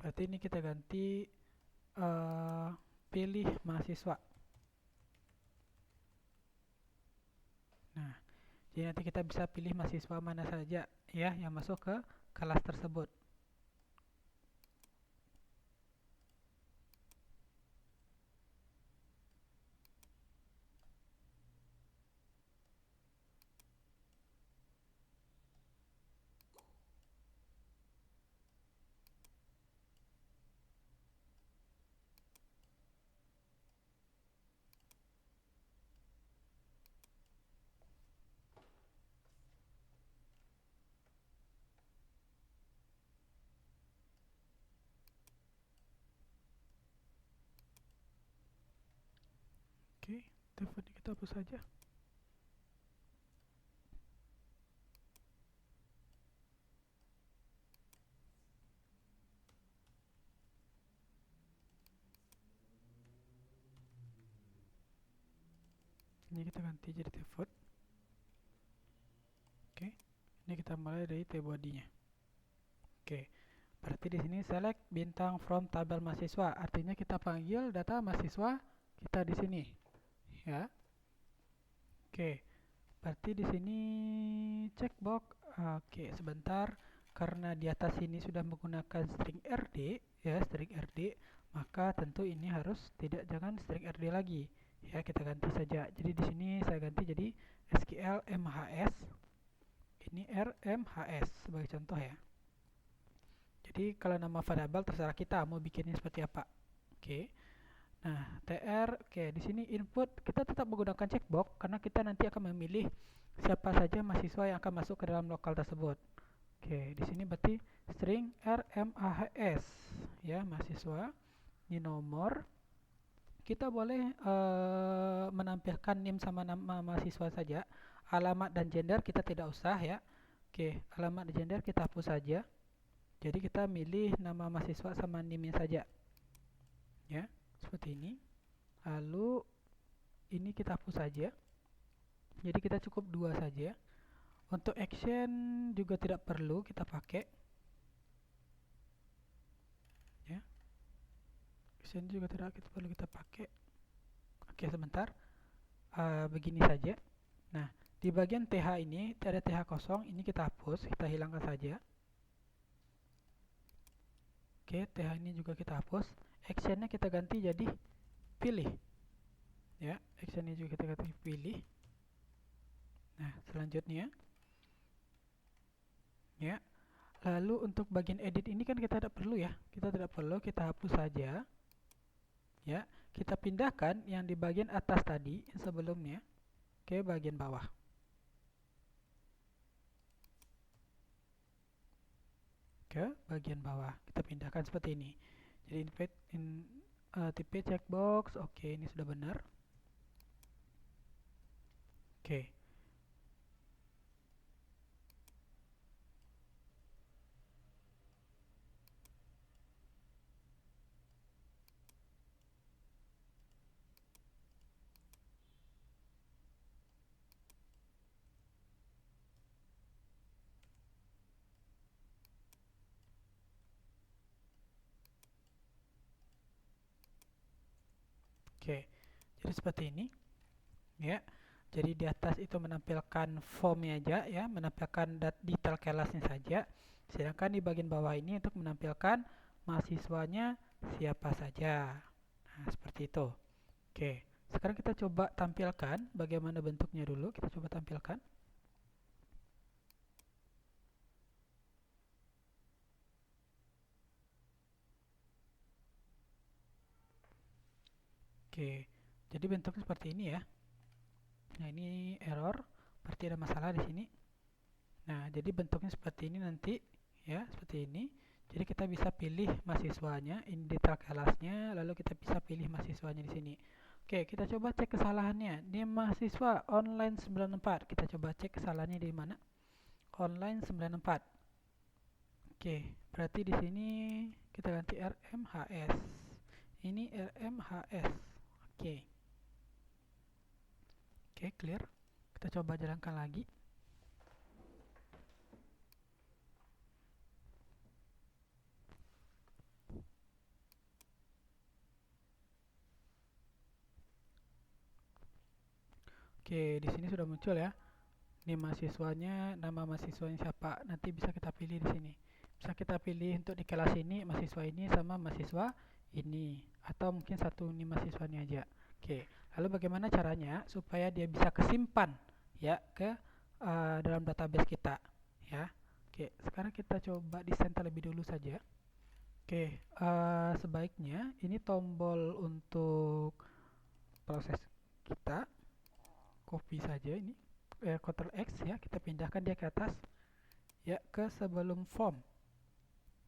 Berarti ini kita ganti pilih mahasiswa. Nah, jadi nanti kita bisa pilih mahasiswa mana saja, ya, yang masuk ke kelas tersebut. Oke, default kita hapus saja. Ini kita ganti jadi default. Oke, ini kita mulai dari T-body-nya. Oke, berarti di sini select bintang from tabel mahasiswa, artinya kita panggil data mahasiswa kita di sini, ya. Oke, berarti di sini checkbox. Oke, sebentar, karena di atas ini sudah menggunakan string rd, ya, string rd, maka tentu ini harus jangan string rd lagi, ya. Kita ganti saja. Jadi di sini saya ganti jadi SQL MHS. Ini RMHS sebagai contoh, ya. Jadi kalau nama variabel terserah kita mau bikinnya seperti apa. Oke. Nah, tr, oke, di sini input kita tetap menggunakan checkbox karena kita nanti akan memilih siapa saja mahasiswa yang akan masuk ke dalam lokal tersebut. Oke, di sini berarti string RMAHS, ya, mahasiswa. Ini nomor. Kita boleh menampilkan NIM sama nama mahasiswa saja. Alamat dan gender kita tidak usah, ya. Oke, alamat dan gender kita hapus saja. Jadi kita milih nama mahasiswa sama NIM-nya saja, ya, seperti ini. Lalu ini kita hapus saja. Jadi kita cukup 2 saja. Untuk action juga tidak perlu kita pakai, ya. Action juga tidak perlu kita pakai. Oke, sebentar. Begini saja. Nah, di bagian TH ini ada TH kosong, ini kita hapus, kita hilangkan saja. Oke, TH ini juga kita hapus. Actionnya kita ganti jadi pilih, ya. Actionnya juga kita ganti pilih. Nah, selanjutnya, ya. Lalu untuk bagian edit ini kan kita tidak perlu, ya. Kita tidak perlu, kita hapus saja. Ya, kita pindahkan yang di bagian atas tadi yang sebelumnya ke bagian bawah. Ke bagian bawah. Kita pindahkan seperti ini. Jadi tipe checkbox, oke, ini sudah benar. Oke. Oke, jadi seperti ini, ya. Jadi di atas itu menampilkan formnya aja, ya, menampilkan detail kelasnya saja. Sedangkan di bagian bawah ini untuk menampilkan mahasiswanya siapa saja. Nah, seperti itu. Oke, sekarang kita coba tampilkan bagaimana bentuknya dulu. Kita coba tampilkan. Oke, jadi bentuknya seperti ini, ya. Nah, ini error, berarti ada masalah di sini. Nah, jadi bentuknya seperti ini nanti, ya, seperti ini. Jadi kita bisa pilih mahasiswanya, ini detail kelasnya, lalu kita bisa pilih mahasiswanya di sini. Oke, kita coba cek kesalahannya. Ini mahasiswa online 94. Kita coba cek kesalahannya di mana? Online 94. Oke, berarti di sini kita ganti RMHS. Ini RMHS. Oke. Oke, clear. Kita coba jalankan lagi. Oke, di sini sudah muncul, ya. Ini mahasiswanya, nama mahasiswanya siapa? Nanti bisa kita pilih di sini. Bisa kita pilih untuk di kelas ini mahasiswa ini sama mahasiswa ini, atau mungkin satu ini mahasiswanya aja. Oke, lalu bagaimana caranya supaya dia bisa kesimpan, ya, ke dalam database kita, ya. Oke, sekarang kita coba desain terlebih dulu saja. Oke, sebaiknya ini tombol untuk proses kita copy saja ini, Ctrl X, ya, kita pindahkan dia ke atas, ya, ke sebelum form,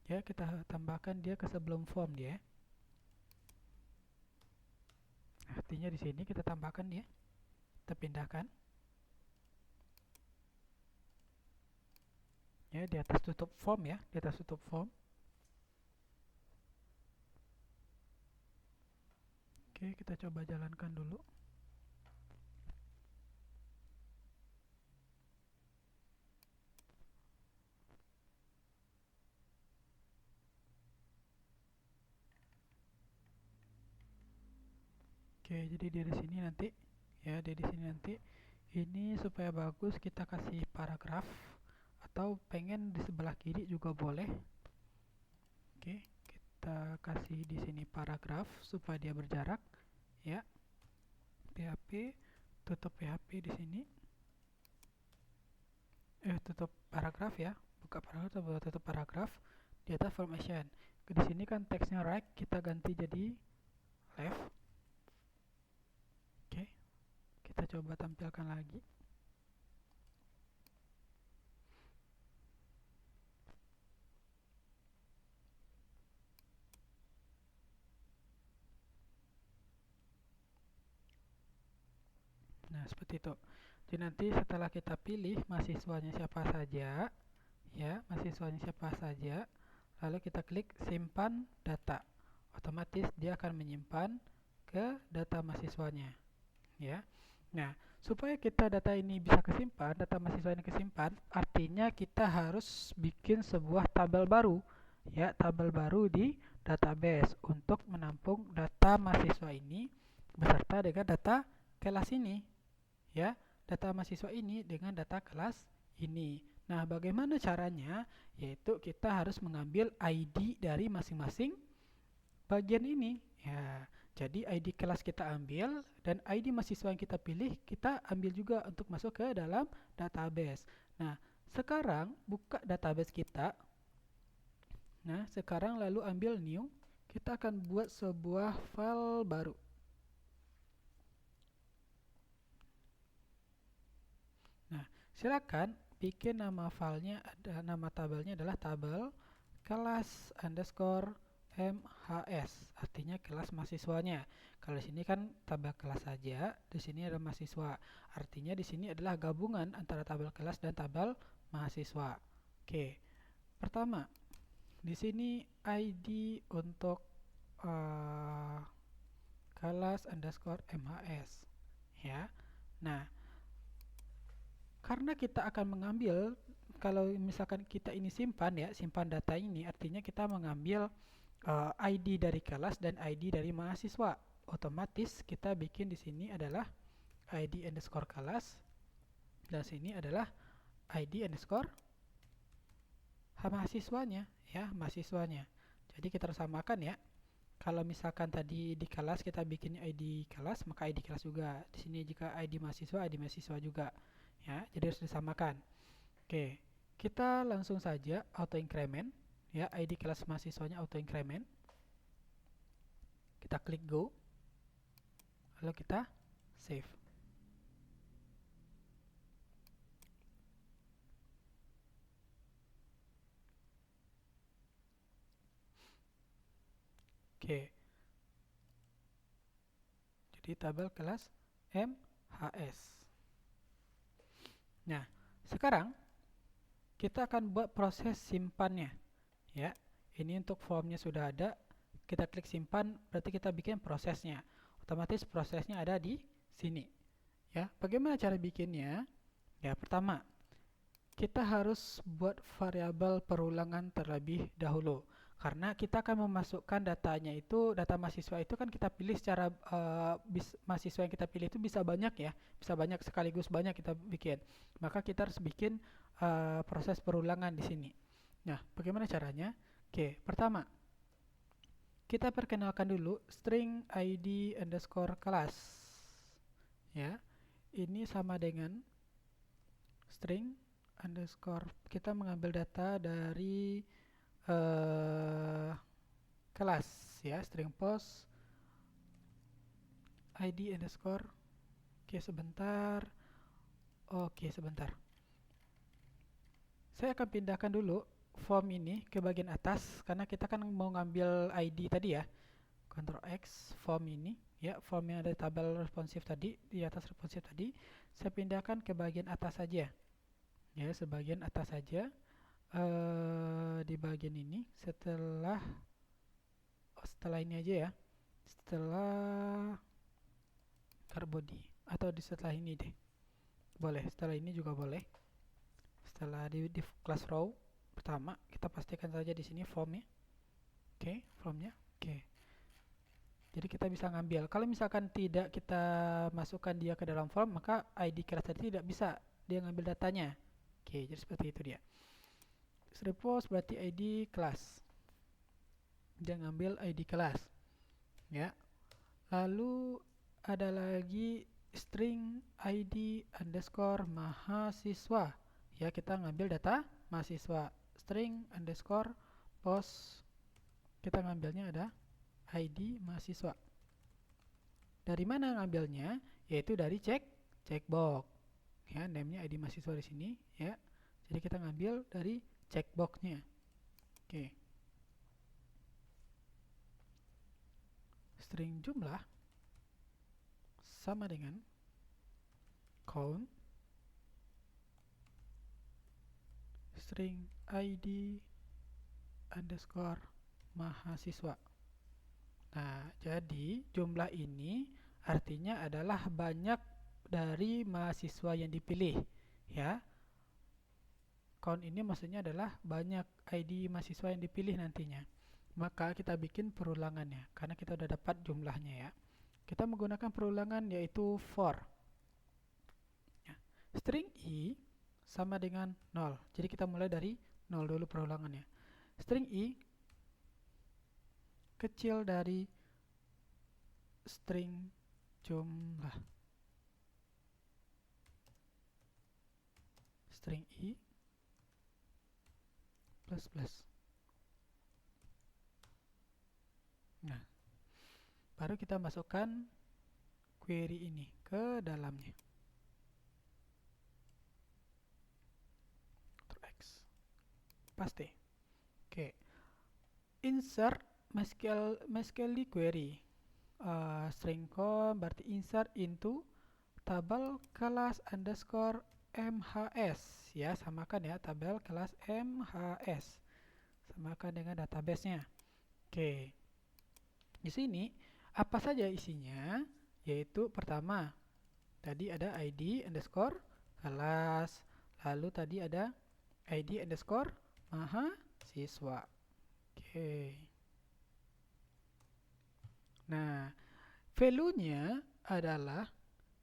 ya, kita tambahkan dia ke sebelum form dia. Artinya di sini kita tambahkan ya, kita pindahkan ya di atas tutup form ya, di atas tutup form. Oke, kita coba jalankan dulu. Oke, jadi dari sini nanti ya, dari sini nanti ini supaya bagus kita kasih paragraf atau pengen di sebelah kiri juga boleh. Oke, kita kasih di sini paragraf supaya dia berjarak ya. PHP, tutup PHP di sini. Tutup paragraf ya. Buka paragraf atau tutup paragraf di atas formation. Di sini kan teksnya right, kita ganti jadi left. Oke, kita coba tampilkan lagi. Nah, seperti itu. Jadi nanti setelah kita pilih mahasiswanya siapa saja, ya, mahasiswanya siapa saja, lalu kita klik simpan data. Otomatis dia akan menyimpan ke data mahasiswanya, ya. Nah, supaya kita data ini bisa kesimpan, data mahasiswa ini kesimpan, artinya kita harus bikin sebuah tabel baru, ya, tabel baru di database untuk menampung data mahasiswa ini beserta dengan data kelas ini, ya, data mahasiswa ini dengan data kelas ini. Nah, bagaimana caranya? Yaitu kita harus mengambil ID dari masing-masing bagian ini. Ya, jadi ID kelas kita ambil dan ID mahasiswa yang kita pilih kita ambil juga untuk masuk ke dalam database. Nah, sekarang buka database kita. Nah, sekarang lalu ambil new. Kita akan buat sebuah file baru. Nah, silakan bikin nama filenya, ada nama tabelnya adalah tabel kelas underscore MHS, artinya kelas mahasiswanya. Kalau di sini kan tabel kelas saja, di sini ada mahasiswa. Artinya di sini adalah gabungan antara tabel kelas dan tabel mahasiswa. Oke, pertama di sini ID untuk kelas underscore MHS, ya. Nah, karena kita akan mengambil, kalau misalkan kita ini simpan ya, simpan data ini, artinya kita mengambil ID dari kelas dan ID dari mahasiswa. Otomatis kita bikin di sini adalah ID underscore kelas dan sini adalah ID underscore mahasiswanya ya, mahasiswanya. Jadi kita harus samakan ya. Kalau misalkan tadi di kelas kita bikin ID kelas, maka ID kelas juga. Di sini jika ID mahasiswa juga. Ya, jadi harus disamakan. Oke, kita langsung saja auto increment ya, ID kelas mahasiswanya auto increment. Kita klik go. Lalu kita save. Oke. Jadi tabel kelas MHS. Nah, sekarang kita akan buat proses simpannya. Ya, ini untuk formnya sudah ada. Kita klik simpan, berarti kita bikin prosesnya. Otomatis prosesnya ada di sini. Ya, bagaimana cara bikinnya? Ya, pertama, kita harus buat variabel perulangan terlebih dahulu. Karena kita akan memasukkan datanya itu, data mahasiswa itu kan kita pilih secara mahasiswa yang kita pilih itu bisa banyak ya, bisa banyak sekaligus banyak kita bikin. Maka kita harus bikin proses perulangan di sini. Nah, bagaimana caranya? Oke, pertama kita perkenalkan dulu string id underscore kelas. Ya, ini sama dengan string underscore, kita mengambil data dari kelas ya, string post id underscore. Oke, sebentar. Oke, sebentar. Saya akan pindahkan dulu form ini ke bagian atas karena kita kan mau ngambil ID tadi ya. Ctrl X form ini. ya, form yang ada di tabel responsif tadi, di atas responsif tadi, saya pindahkan ke bagian atas saja, ya, sebagian atas saja, di bagian ini, setelah ini aja ya, setelah card body, atau setelah ini deh, boleh, setelah ini juga boleh, setelah di class row pertama, kita pastikan saja di sini formnya, oke, formnya, oke. Jadi kita bisa ngambil. Kalau misalkan tidak kita masukkan dia ke dalam form, maka ID kelas tadi tidak bisa dia ngambil datanya. Oke, jadi seperti itu dia. Repos berarti ID kelas. Dia ngambil ID kelas. Ya. Lalu ada lagi string ID underscore mahasiswa. Ya, kita ngambil data mahasiswa. String underscore post. Kita ngambilnya ada ID mahasiswa. Dari mana ngambilnya? Yaitu dari checkbox. Ya, name-nya ID mahasiswa di sini, ya. Jadi kita ngambil dari checkbox-nya. Oke. String jumlah sama dengan count string ID underscore mahasiswa. Nah, jadi jumlah ini artinya adalah banyak dari mahasiswa yang dipilih, ya. Count ini maksudnya adalah banyak ID mahasiswa yang dipilih nantinya. Maka kita bikin perulangannya, karena kita udah dapat jumlahnya ya. Kita menggunakan perulangan yaitu for. Ya. String i sama dengan 0. Jadi kita mulai dari 0 dulu perulangannya. String i kecil dari string jumlah. String i plus plus. Nah, baru kita masukkan query ini ke dalamnya. X. Paste. Oke. Insert MySQL query. String com berarti insert into tabel kelas underscore MHS, ya, samakan ya, tabel kelas MHS, samakan dengan database-nya. Oke, di sini apa saja isinya? Yaitu pertama tadi ada ID underscore kelas, lalu tadi ada ID underscore mahasiswa. Oke. Nah, value-nya adalah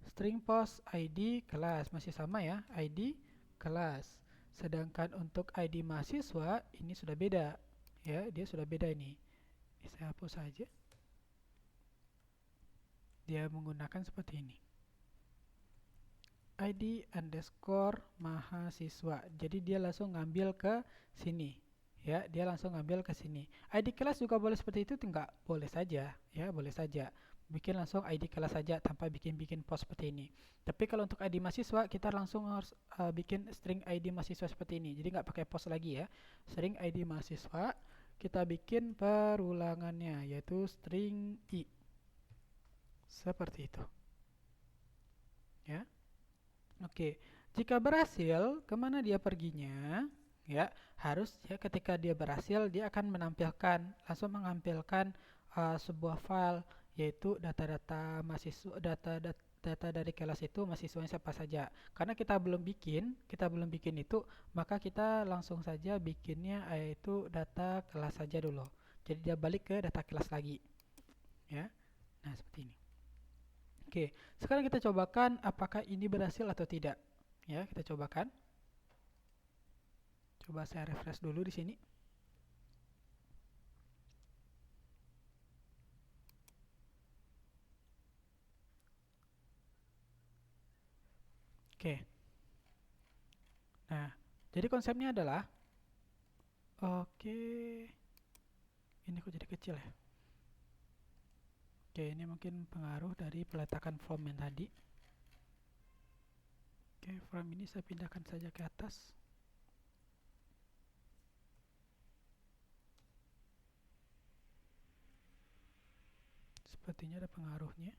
string post ID kelas, masih sama ya, ID kelas. Sedangkan untuk ID mahasiswa ini sudah beda, ya, dia sudah beda ini. Saya hapus saja. Dia menggunakan seperti ini. ID underscore mahasiswa. Jadi dia langsung ngambil ke sini. Ya, dia langsung ngambil ke sini. ID kelas juga boleh seperti itu, enggak? Boleh saja, ya, boleh saja. Bikin langsung ID kelas saja tanpa bikin post seperti ini. Tapi kalau untuk ID mahasiswa kita langsung harus bikin string ID mahasiswa seperti ini. Jadi nggak pakai post lagi ya. String ID mahasiswa kita bikin perulangannya yaitu string i. Seperti itu. Ya. Oke. Jika berhasil, kemana dia perginya? Ya, harus ya ketika dia berhasil dia akan langsung menampilkan sebuah file yaitu data-data mahasiswa, data dari kelas itu mahasiswanya siapa saja. Karena kita belum bikin itu, maka kita langsung saja bikinnya yaitu data kelas saja dulu. Jadi dia balik ke data kelas lagi. Ya. Nah, seperti ini. Oke, sekarang kita cobakan apakah ini berhasil atau tidak. Ya, kita cobakan. Coba saya refresh dulu di sini. Oke. Nah, jadi konsepnya adalah oke. Ini kok jadi kecil ya? Oke, ini mungkin pengaruh dari peletakan form yang tadi. Oke, form ini saya pindahkan saja ke atas. sepertinya ada pengaruhnya.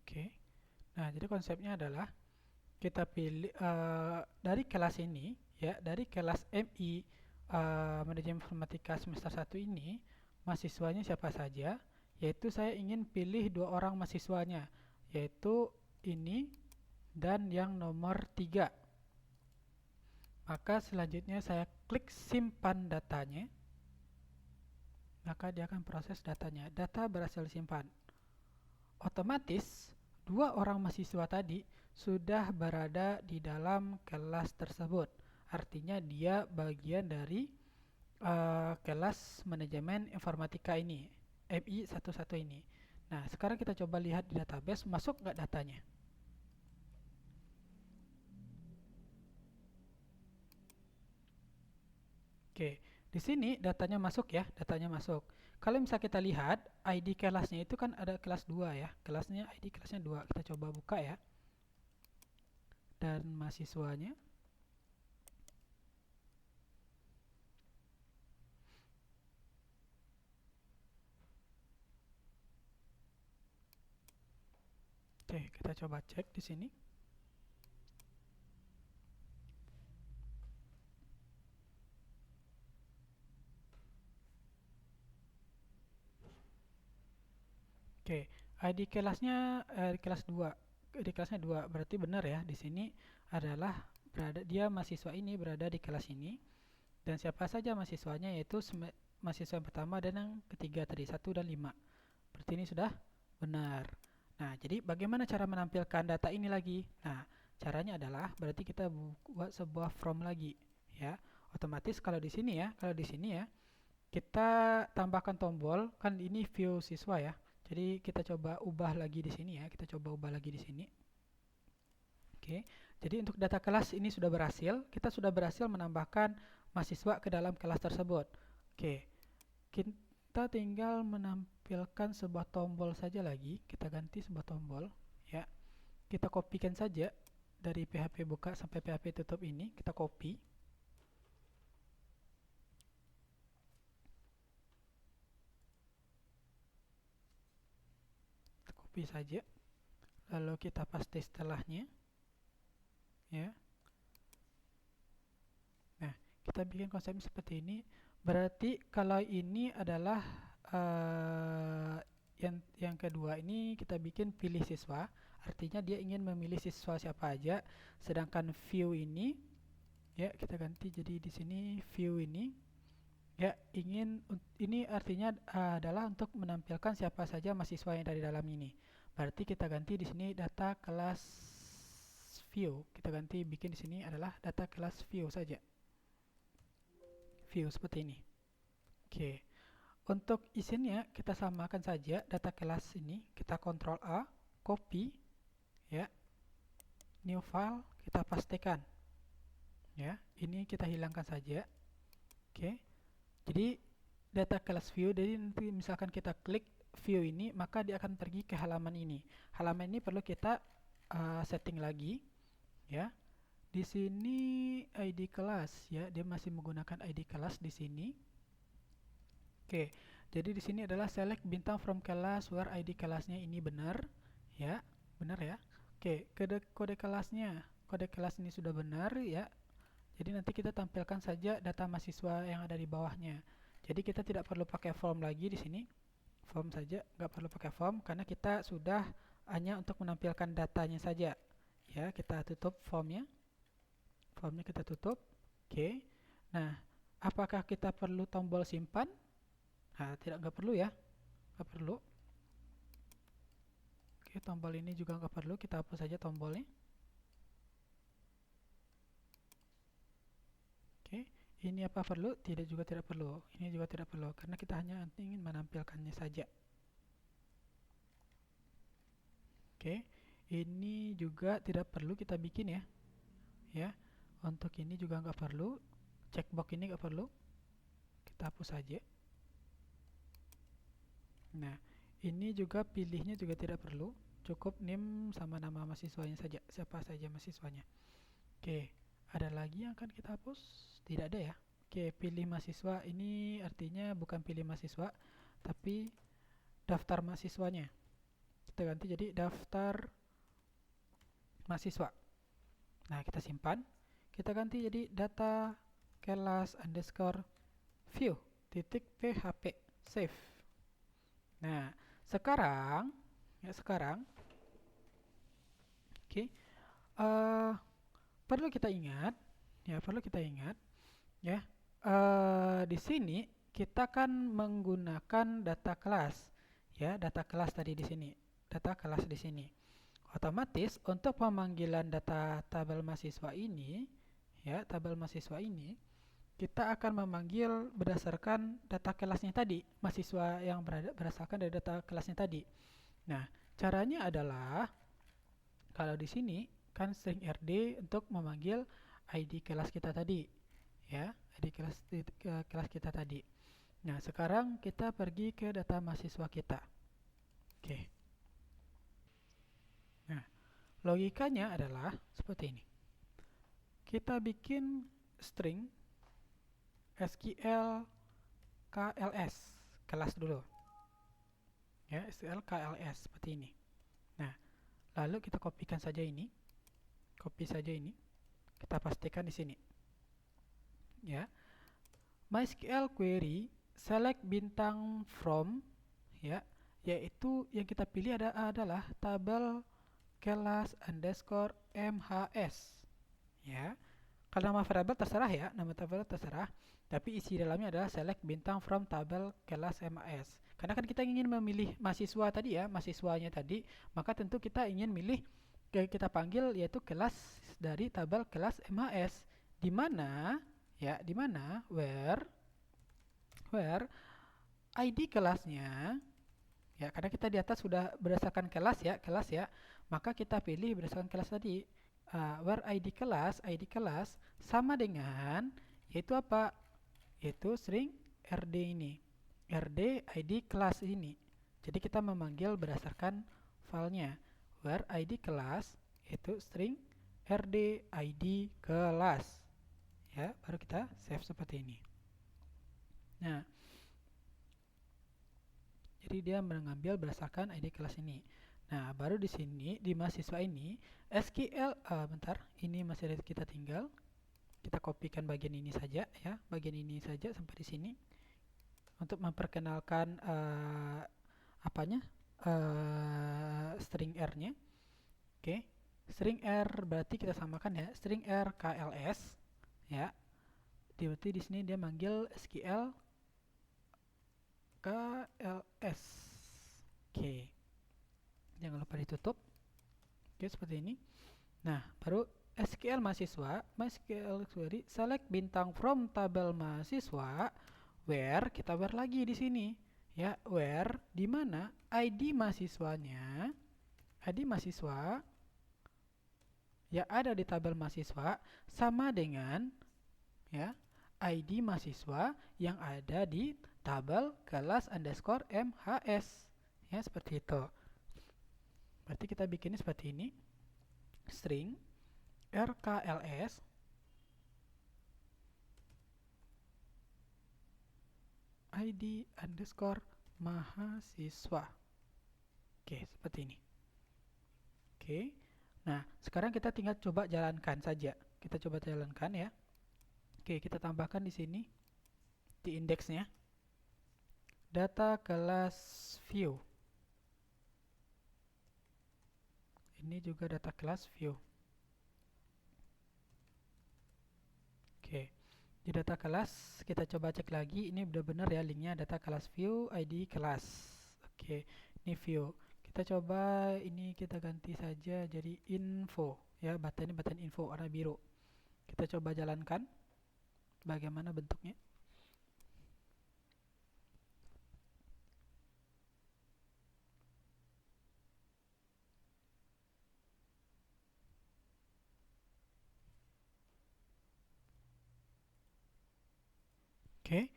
Oke. Nah, jadi konsepnya adalah kita pilih dari kelas ini, ya, dari kelas MI Manajemen Informatika semester 1 ini, mahasiswanya siapa saja, yaitu saya ingin pilih dua orang mahasiswanya, yaitu ini dan yang nomor 3. Maka selanjutnya saya klik simpan datanya, maka dia akan proses datanya. Data berhasil disimpan. Otomatis dua orang mahasiswa tadi sudah berada di dalam kelas tersebut. Artinya dia bagian dari kelas manajemen informatika ini, MI 11 ini. Nah, sekarang kita coba lihat di database, masuk nggak datanya? Oke, di sini datanya masuk ya, datanya masuk. Kalau misalnya kita lihat ID kelasnya itu kan ada kelas 2 ya. Kelasnya ID kelasnya 2. Kita coba buka ya. Dan mahasiswanya. Oke, kita coba cek di sini. Oke, ID kelasnya kelas 2. ID kelasnya 2 berarti benar ya. Di sini adalah dia mahasiswa ini berada di kelas ini dan siapa saja mahasiswanya yaitu mahasiswa yang pertama dan yang ketiga tadi 1 dan 5. Berarti ini sudah benar. Nah, jadi bagaimana cara menampilkan data ini lagi? Nah, caranya adalah berarti kita buat sebuah form lagi ya. Otomatis kalau di sini ya, kita tambahkan tombol, kan ini view siswa ya. Jadi kita coba ubah lagi di sini ya. Kita coba ubah lagi di sini. Oke. Jadi untuk data kelas ini sudah berhasil. Kita sudah berhasil menambahkan mahasiswa ke dalam kelas tersebut. Oke. Kita tinggal menampilkan sebuah tombol saja lagi. Kita ganti sebuah tombol ya. Kita kopikan saja dari PHP buka sampai PHP tutup ini. Kita copy. Saja lalu kita paste setelahnya ya. Nah, kita bikin konsepnya seperti ini. Berarti kalau ini adalah yang kedua ini kita bikin pilih siswa, artinya dia ingin memilih siswa siapa aja. Sedangkan view ini ya kita ganti jadi di sini view ini ya, ini artinya adalah untuk menampilkan siapa saja mahasiswa yang dari dalam ini. Berarti kita ganti di sini data kelas view. Kita ganti bikin di sini adalah data kelas view saja. View seperti ini. Oke. Untuk isinya kita samakan saja data kelas ini. Kita Ctrl A, copy ya. New file kita pastekan. Ya, ini kita hilangkan saja. Oke. Jadi data kelas view, jadi nanti misalkan kita klik view ini, maka dia akan pergi ke halaman ini. Halaman ini perlu kita setting lagi, ya. Di sini ID kelas, ya, dia masih menggunakan ID kelas di sini. Oke, jadi di sini adalah select bintang from kelas where ID kelasnya ini benar, ya, benar ya. Oke, kode kelasnya, kode kelas ini sudah benar, ya. Jadi nanti kita tampilkan saja data mahasiswa yang ada di bawahnya. Jadi kita tidak perlu pakai form lagi di sini. Form saja, nggak perlu pakai form karena kita sudah hanya untuk menampilkan datanya saja. Ya, kita tutup formnya. Formnya kita tutup. Oke. Nah, apakah kita perlu tombol simpan? Nah, nggak perlu ya. Nggak perlu. Oke, tombol ini juga nggak perlu. Kita hapus saja tombolnya. Ini apa perlu? Tidak perlu. Ini juga tidak perlu karena kita hanya ingin menampilkannya saja. Oke, ini juga tidak perlu kita bikin ya. Ya, untuk ini juga nggak perlu. Checkbox ini nggak perlu. Kita hapus saja. Nah, Ini juga pilihnya juga tidak perlu, cukup NIM sama nama mahasiswanya saja, siapa saja mahasiswanya. Oke, ada lagi yang akan kita hapus? Tidak ada ya. Oke, pilih mahasiswa ini artinya bukan pilih mahasiswa, tapi daftar mahasiswanya. Kita ganti jadi daftar mahasiswa. Nah, kita simpan. Kita ganti jadi data kelas underscore view titik php save. Nah, sekarang oke, perlu kita ingat ya, di sini kita kan menggunakan data kelas, ya, data kelas tadi di sini, data kelas di sini. Otomatis untuk pemanggilan data tabel mahasiswa ini, ya, tabel mahasiswa ini kita akan memanggil berdasarkan data kelasnya tadi, mahasiswa yang berdasarkan dari data kelasnya tadi. Nah, caranya adalah kalau di sini kan string rd untuk memanggil ID kelas kita tadi, ya, ID kelas kita tadi. Nah, sekarang kita pergi ke data mahasiswa kita. Oke. Nah, logikanya adalah seperti ini. Kita bikin string SQL KLS kelas dulu, ya, SQL KLS seperti ini. Nah, lalu kita kopikan saja ini, kita pastikan di sini, ya. MySQL query select bintang from, ya, yaitu yang kita pilih adalah tabel kelas underscore mhs, ya. Kalau nama variabel terserah, ya, nama tabel terserah, tapi isi dalamnya adalah select bintang from tabel kelas MHS. Karena kan kita ingin memilih mahasiswa tadi, ya, mahasiswanya tadi, maka tentu kita ingin milih, kita panggil yaitu kelas dari tabel kelas MHS, di mana, ya, di mana where ID kelasnya, ya, karena kita di atas sudah berdasarkan kelas, ya, maka kita pilih berdasarkan kelas tadi. Where ID kelas sama dengan, yaitu apa? Yaitu string rd ini, rd ID kelas ini. Jadi kita memanggil berdasarkan filenya. Where ID kelas yaitu string rd ID kelas, ya, baru kita save seperti ini. Nah, jadi dia mengambil berdasarkan ID kelas ini. Nah, baru di sini di mahasiswa ini SQL, bentar, ini masih ada kita tinggal. Kita kopikan bagian ini saja, ya, bagian ini saja sampai di sini untuk memperkenalkan apanya, string r-nya. Oke, string r berarti kita samakan, ya, string r KLS, ya. Berarti di sini dia manggil SQL KLS. Oke. Jangan lupa ditutup. Oke, seperti ini. Nah, baru SQL mahasiswa, MySQL query select bintang from tabel mahasiswa, where, kita where lagi di sini, ya, where di mana ID mahasiswanya, ID mahasiswa ya ada di tabel mahasiswa sama dengan, ya, ID mahasiswa yang ada di tabel kelas underscore MHS, ya, seperti itu. Berarti kita bikinnya seperti ini, string rkls id underscore mahasiswa. Oke, seperti ini. Oke, nah sekarang kita tinggal coba jalankan saja. Kita coba jalankan, ya. Oke, kita tambahkan di sini di indeksnya data kelas view. Ini juga data kelas view. Oke, di data kelas kita coba cek lagi, ini benar-benar, ya, linknya data kelas view ID kelas. Oke, ini view. Kita coba ini kita ganti saja jadi info, ya, button ini button info warna biru. Kita coba jalankan bagaimana bentuknya. Oke,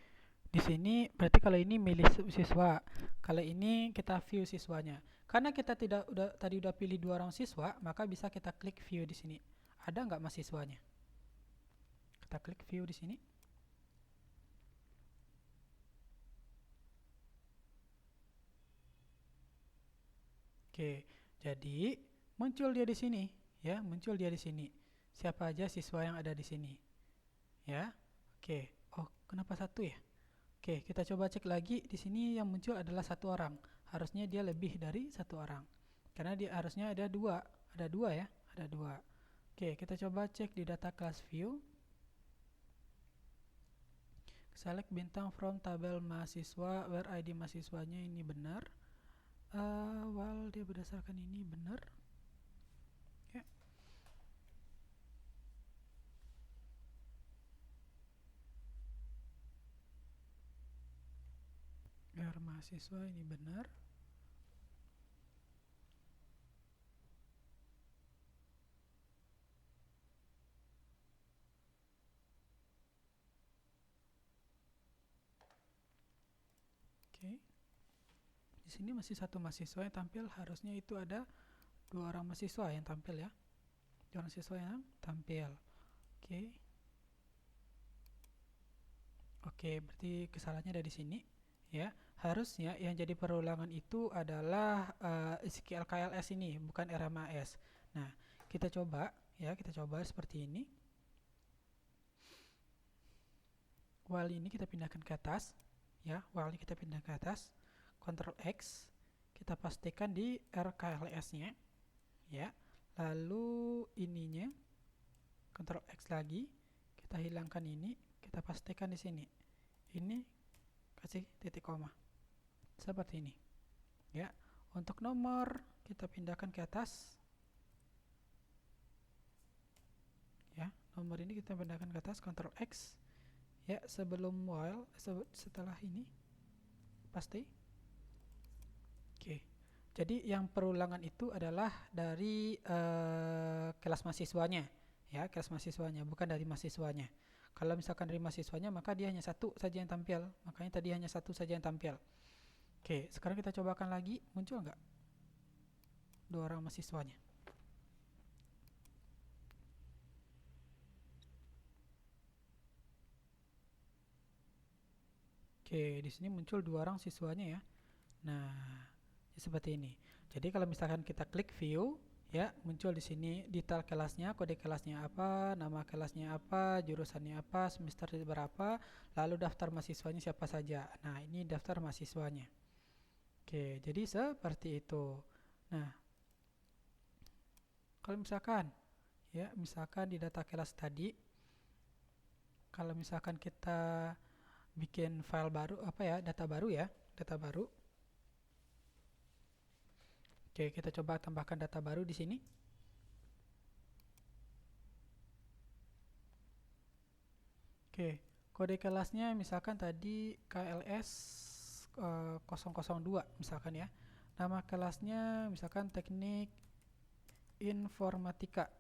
Di sini berarti kalau ini milih siswa, kalau ini kita view siswanya. Karena kita tidak tadi udah pilih 2 orang siswa, maka bisa kita klik view di sini. Ada nggak mahasiswanya? Kita klik view di sini. Oke, jadi muncul dia di sini, ya, muncul dia di sini. Siapa aja siswa yang ada di sini, ya? Oke. Oh, kenapa satu ya? Oke, kita coba cek lagi. Di sini yang muncul adalah 1 orang. Harusnya dia lebih dari 1 orang. Karena dia harusnya ada 2. Ada 2 ya, ada 2. Oke, kita coba cek di data class view. Select bintang from tabel mahasiswa where ID mahasiswanya ini benar. Well, dia berdasarkan ini benar. Ya. Where mahasiswa ini benar. Oke. Di sini masih 1 mahasiswa yang tampil, harusnya itu ada 2 orang mahasiswa yang tampil ya. 2 orang siswa yang tampil. Oke. Oke, berarti kesalahannya ada di sini ya. Harusnya yang jadi perulangan itu adalah SQL KLS ini, bukan RMAS. Nah, kita coba ya, kita coba seperti ini. While ini kita pindahkan ke atas ya, while ini kita pindah ke atas. Ctrl X, kita pastikan di RKLS-nya ya. Lalu ininya Ctrl X lagi, kita hilangkan ini, kita pastikan di sini. Ini kasih titik koma. Seperti ini. Ya. Untuk nomor kita pindahkan ke atas. Ya, nomor ini kita pindahkan ke atas, Ctrl X. Ya, sebelum while, setelah ini pasti. Oke. Jadi yang perulangan itu adalah dari kelas mahasiswanya, ya, kelas mahasiswanya, bukan dari mahasiswanya. Kalau misalkan dari mahasiswanya, maka dia hanya 1 saja yang tampil. Makanya tadi hanya 1 saja yang tampil. Oke, sekarang kita cobakan lagi, muncul nggak 2 orang mahasiswanya? Oke, di sini muncul 2 orang siswanya ya. Nah, seperti ini. Jadi kalau misalkan kita klik view, ya, muncul di sini detail kelasnya, kode kelasnya apa, nama kelasnya apa, jurusannya apa, semester berapa, lalu daftar mahasiswanya siapa saja. Nah, ini daftar mahasiswanya. Oke, jadi seperti itu. Nah, kalau misalkan ya, misalkan di data kelas tadi, kalau misalkan kita bikin file baru, apa ya, data baru ya, data baru. Oke, kita coba tambahkan data baru di sini. Oke, kode kelasnya misalkan tadi KLS 002 misalkan ya. Nama kelasnya misalkan teknik informatika.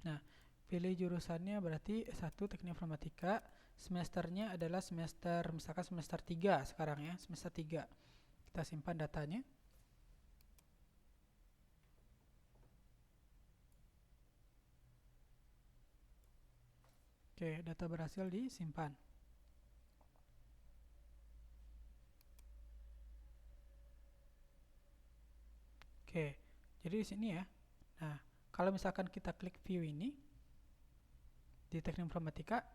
Nah, pilih jurusannya berarti S1 teknik informatika. Semesternya adalah semester, misalkan semester 3 sekarang ya, semester 3. Kita simpan datanya. Oke, data berhasil disimpan. Oke, jadi di sini ya. Nah, kalau misalkan kita klik view ini di teknik informatika,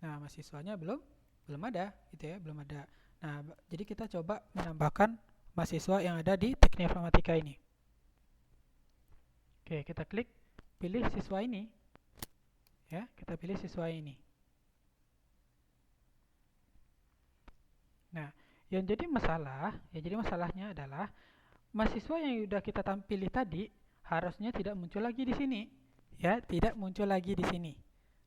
nah mahasiswanya belum ada, gitu ya, belum ada. Nah, jadi kita coba menambahkan mahasiswa yang ada di teknik informatika ini. Oke, kita klik pilih siswa ini. Ya, kita pilih siswa ini. Nah, yang jadi masalahnya adalah mahasiswa yang sudah kita pilih tadi harusnya tidak muncul lagi di sini. Ya, tidak muncul lagi di sini.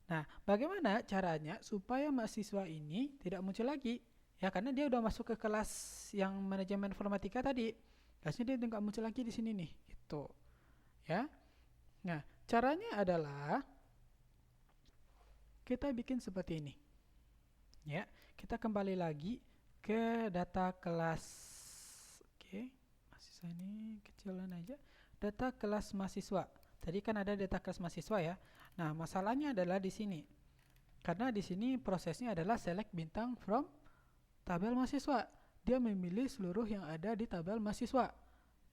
Nah, bagaimana caranya supaya mahasiswa ini tidak muncul lagi? Ya, karena dia udah masuk ke kelas yang manajemen informatika tadi. Harusnya dia nggak muncul lagi di sini nih, gitu. Ya. Nah, caranya adalah kita bikin seperti ini. Ya, kita kembali lagi ke data kelas. Oke, mahasiswa ini kecilan aja. Data kelas mahasiswa. Tadi kan ada data kelas mahasiswa ya. Nah, masalahnya adalah di sini. Karena di sini prosesnya adalah select bintang from tabel mahasiswa. Dia memilih seluruh yang ada di tabel mahasiswa.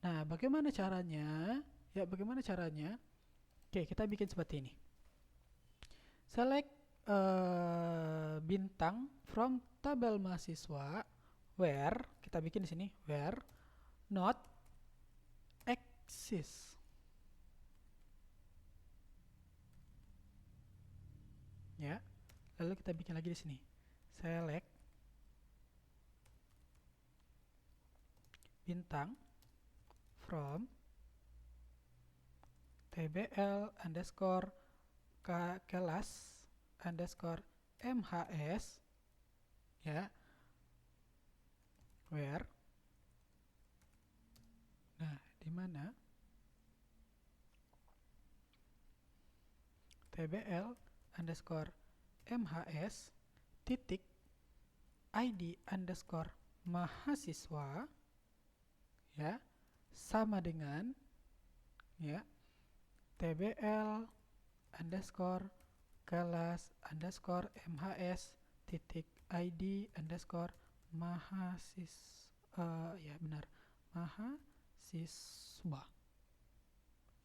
Nah, bagaimana caranya? Ya, bagaimana caranya? Oke, kita bikin seperti ini. Select bintang from tabel mahasiswa where, kita bikin di sini where not exist. Ya. Lalu kita bikin lagi di sini. Select bintang from tbl underscore kelas underscore mhs, ya, where, nah, di mana tbl underscore mhs titik id underscore mahasiswa, ya, sama dengan, ya, tbl underscore kelas underscore mhs titik id underscore mahasiswa, ya benar, mahasiswa.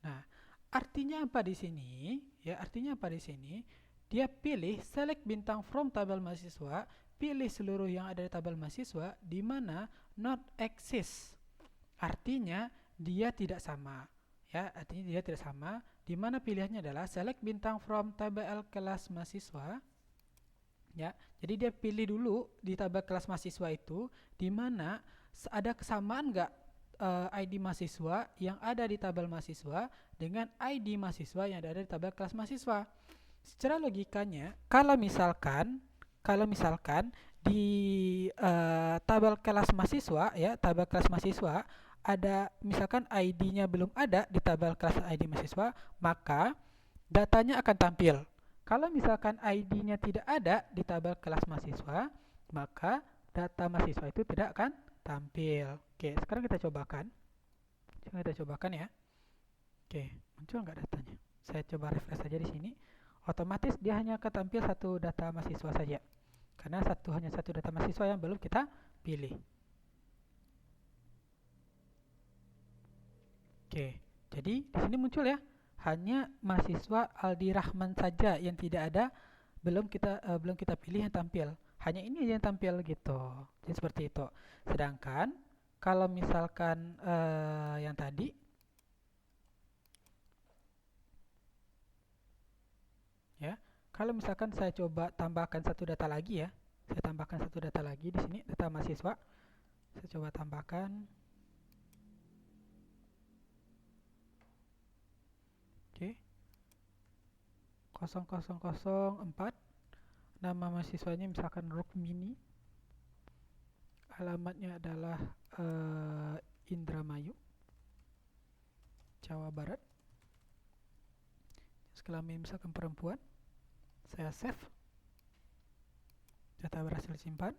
Nah, artinya apa di sini? Ya, artinya apa di sini? Dia pilih select bintang from tabel mahasiswa, pilih seluruh yang ada di tabel mahasiswa di mana not exist. Artinya dia tidak sama. Ya, artinya dia tidak sama. Di mana pilihannya adalah select bintang from tabel kelas mahasiswa. Ya, jadi dia pilih dulu di tabel kelas mahasiswa itu di mana ada kesamaan nggak ID mahasiswa yang ada di tabel mahasiswa dengan ID mahasiswa yang ada di tabel kelas mahasiswa. Secara logikanya, kalau misalkan di tabel kelas mahasiswa, ya, tabel kelas mahasiswa ada misalkan ID-nya belum ada di tabel kelas ID mahasiswa, maka datanya akan tampil. Kalau misalkan ID-nya tidak ada di tabel kelas mahasiswa, maka data mahasiswa itu tidak akan tampil. Oke, sekarang kita cobakan. Ya. Oke, muncul nggak datanya? Saya coba refresh saja di sini. Otomatis dia hanya akan tampil satu data mahasiswa saja. Karena hanya satu data mahasiswa yang belum kita pilih. Oke, jadi di sini muncul ya, hanya mahasiswa Aldi Rahman saja yang tidak ada, belum kita pilih yang tampil. Hanya ini aja yang tampil gitu. Jadi seperti itu. Sedangkan kalau misalkan yang tadi, ya, kalau misalkan saya coba tambahkan satu data lagi ya, saya tambahkan satu data lagi di sini, data mahasiswa. Saya coba tambahkan. Oke. 0004, nama mahasiswanya misalkan Rukmini, alamatnya adalah Indramayu, Jawa Barat, kelamin misalkan perempuan. Saya save, data berhasil simpan.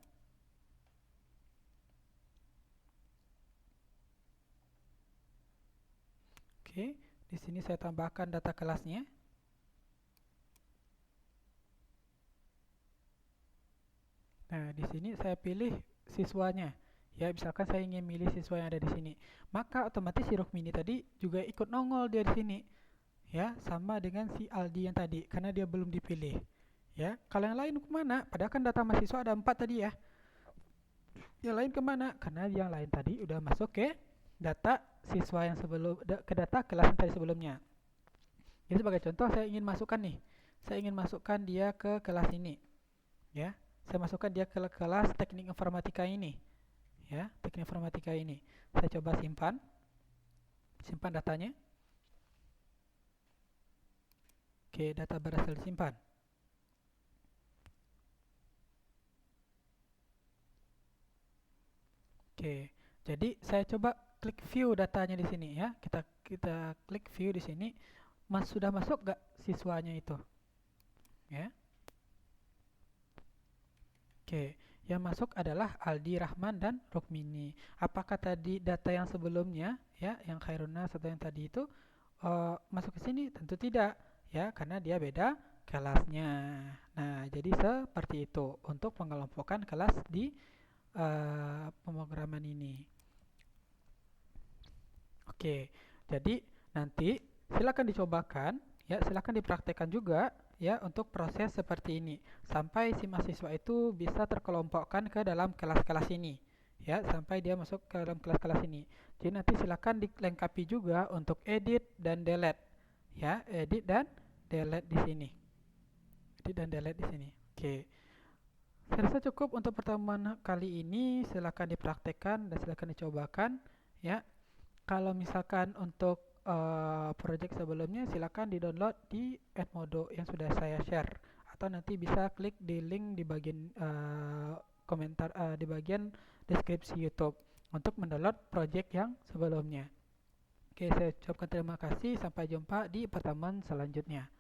Oke, di sini saya tambahkan data kelasnya. Nah, di sini saya pilih siswanya. Ya, misalkan saya ingin milih siswa yang ada di sini, maka otomatis si Rukmini tadi juga ikut nongol dia di sini. Ya, sama dengan si Aldi yang tadi, karena dia belum dipilih. Ya, kalau yang lain kemana? Padahal kan data mahasiswa ada 4 tadi ya. Yang lain kemana? Karena yang lain tadi udah masuk ke data siswa yang ke data kelas yang tadi sebelumnya. Jadi sebagai contoh saya ingin masukkan nih, saya ingin masukkan dia ke kelas ini, ya. Saya masukkan dia ke kelas teknik informatika ini, ya, teknik informatika ini. Saya coba simpan datanya. Oke, data berhasil disimpan. Oke, jadi saya coba klik view datanya di sini ya. Kita klik view di sini. sudah masuk gak siswanya itu? Ya. Oke, yang masuk adalah Aldi, Rahman, dan Rukmini. Apakah tadi data yang sebelumnya, ya, yang Khairuna atau yang tadi itu masuk ke sini? Tentu tidak, ya, karena dia beda kelasnya. Nah, jadi seperti itu untuk pengelompokan kelas di pemrograman ini. Oke, jadi nanti silakan dicobakan, ya, silakan dipraktekkan juga, ya, untuk proses seperti ini sampai si mahasiswa itu bisa terkelompokkan ke dalam kelas-kelas ini, ya, sampai dia masuk ke dalam kelas-kelas ini. Jadi nanti silakan dilengkapi juga untuk edit dan delete, ya, edit dan delete di sini, edit dan delete di sini. Oke, saya rasa cukup untuk pertemuan kali ini. Silakan dipraktekkan dan silakan dicobakan, ya. Kalau misalkan untuk project sebelumnya silakan di-download di Edmodo yang sudah saya share atau nanti bisa klik di link di bagian komentar di bagian deskripsi YouTube untuk mendownload project yang sebelumnya. Oke, saya ucapkan terima kasih. Sampai jumpa di pertemuan selanjutnya.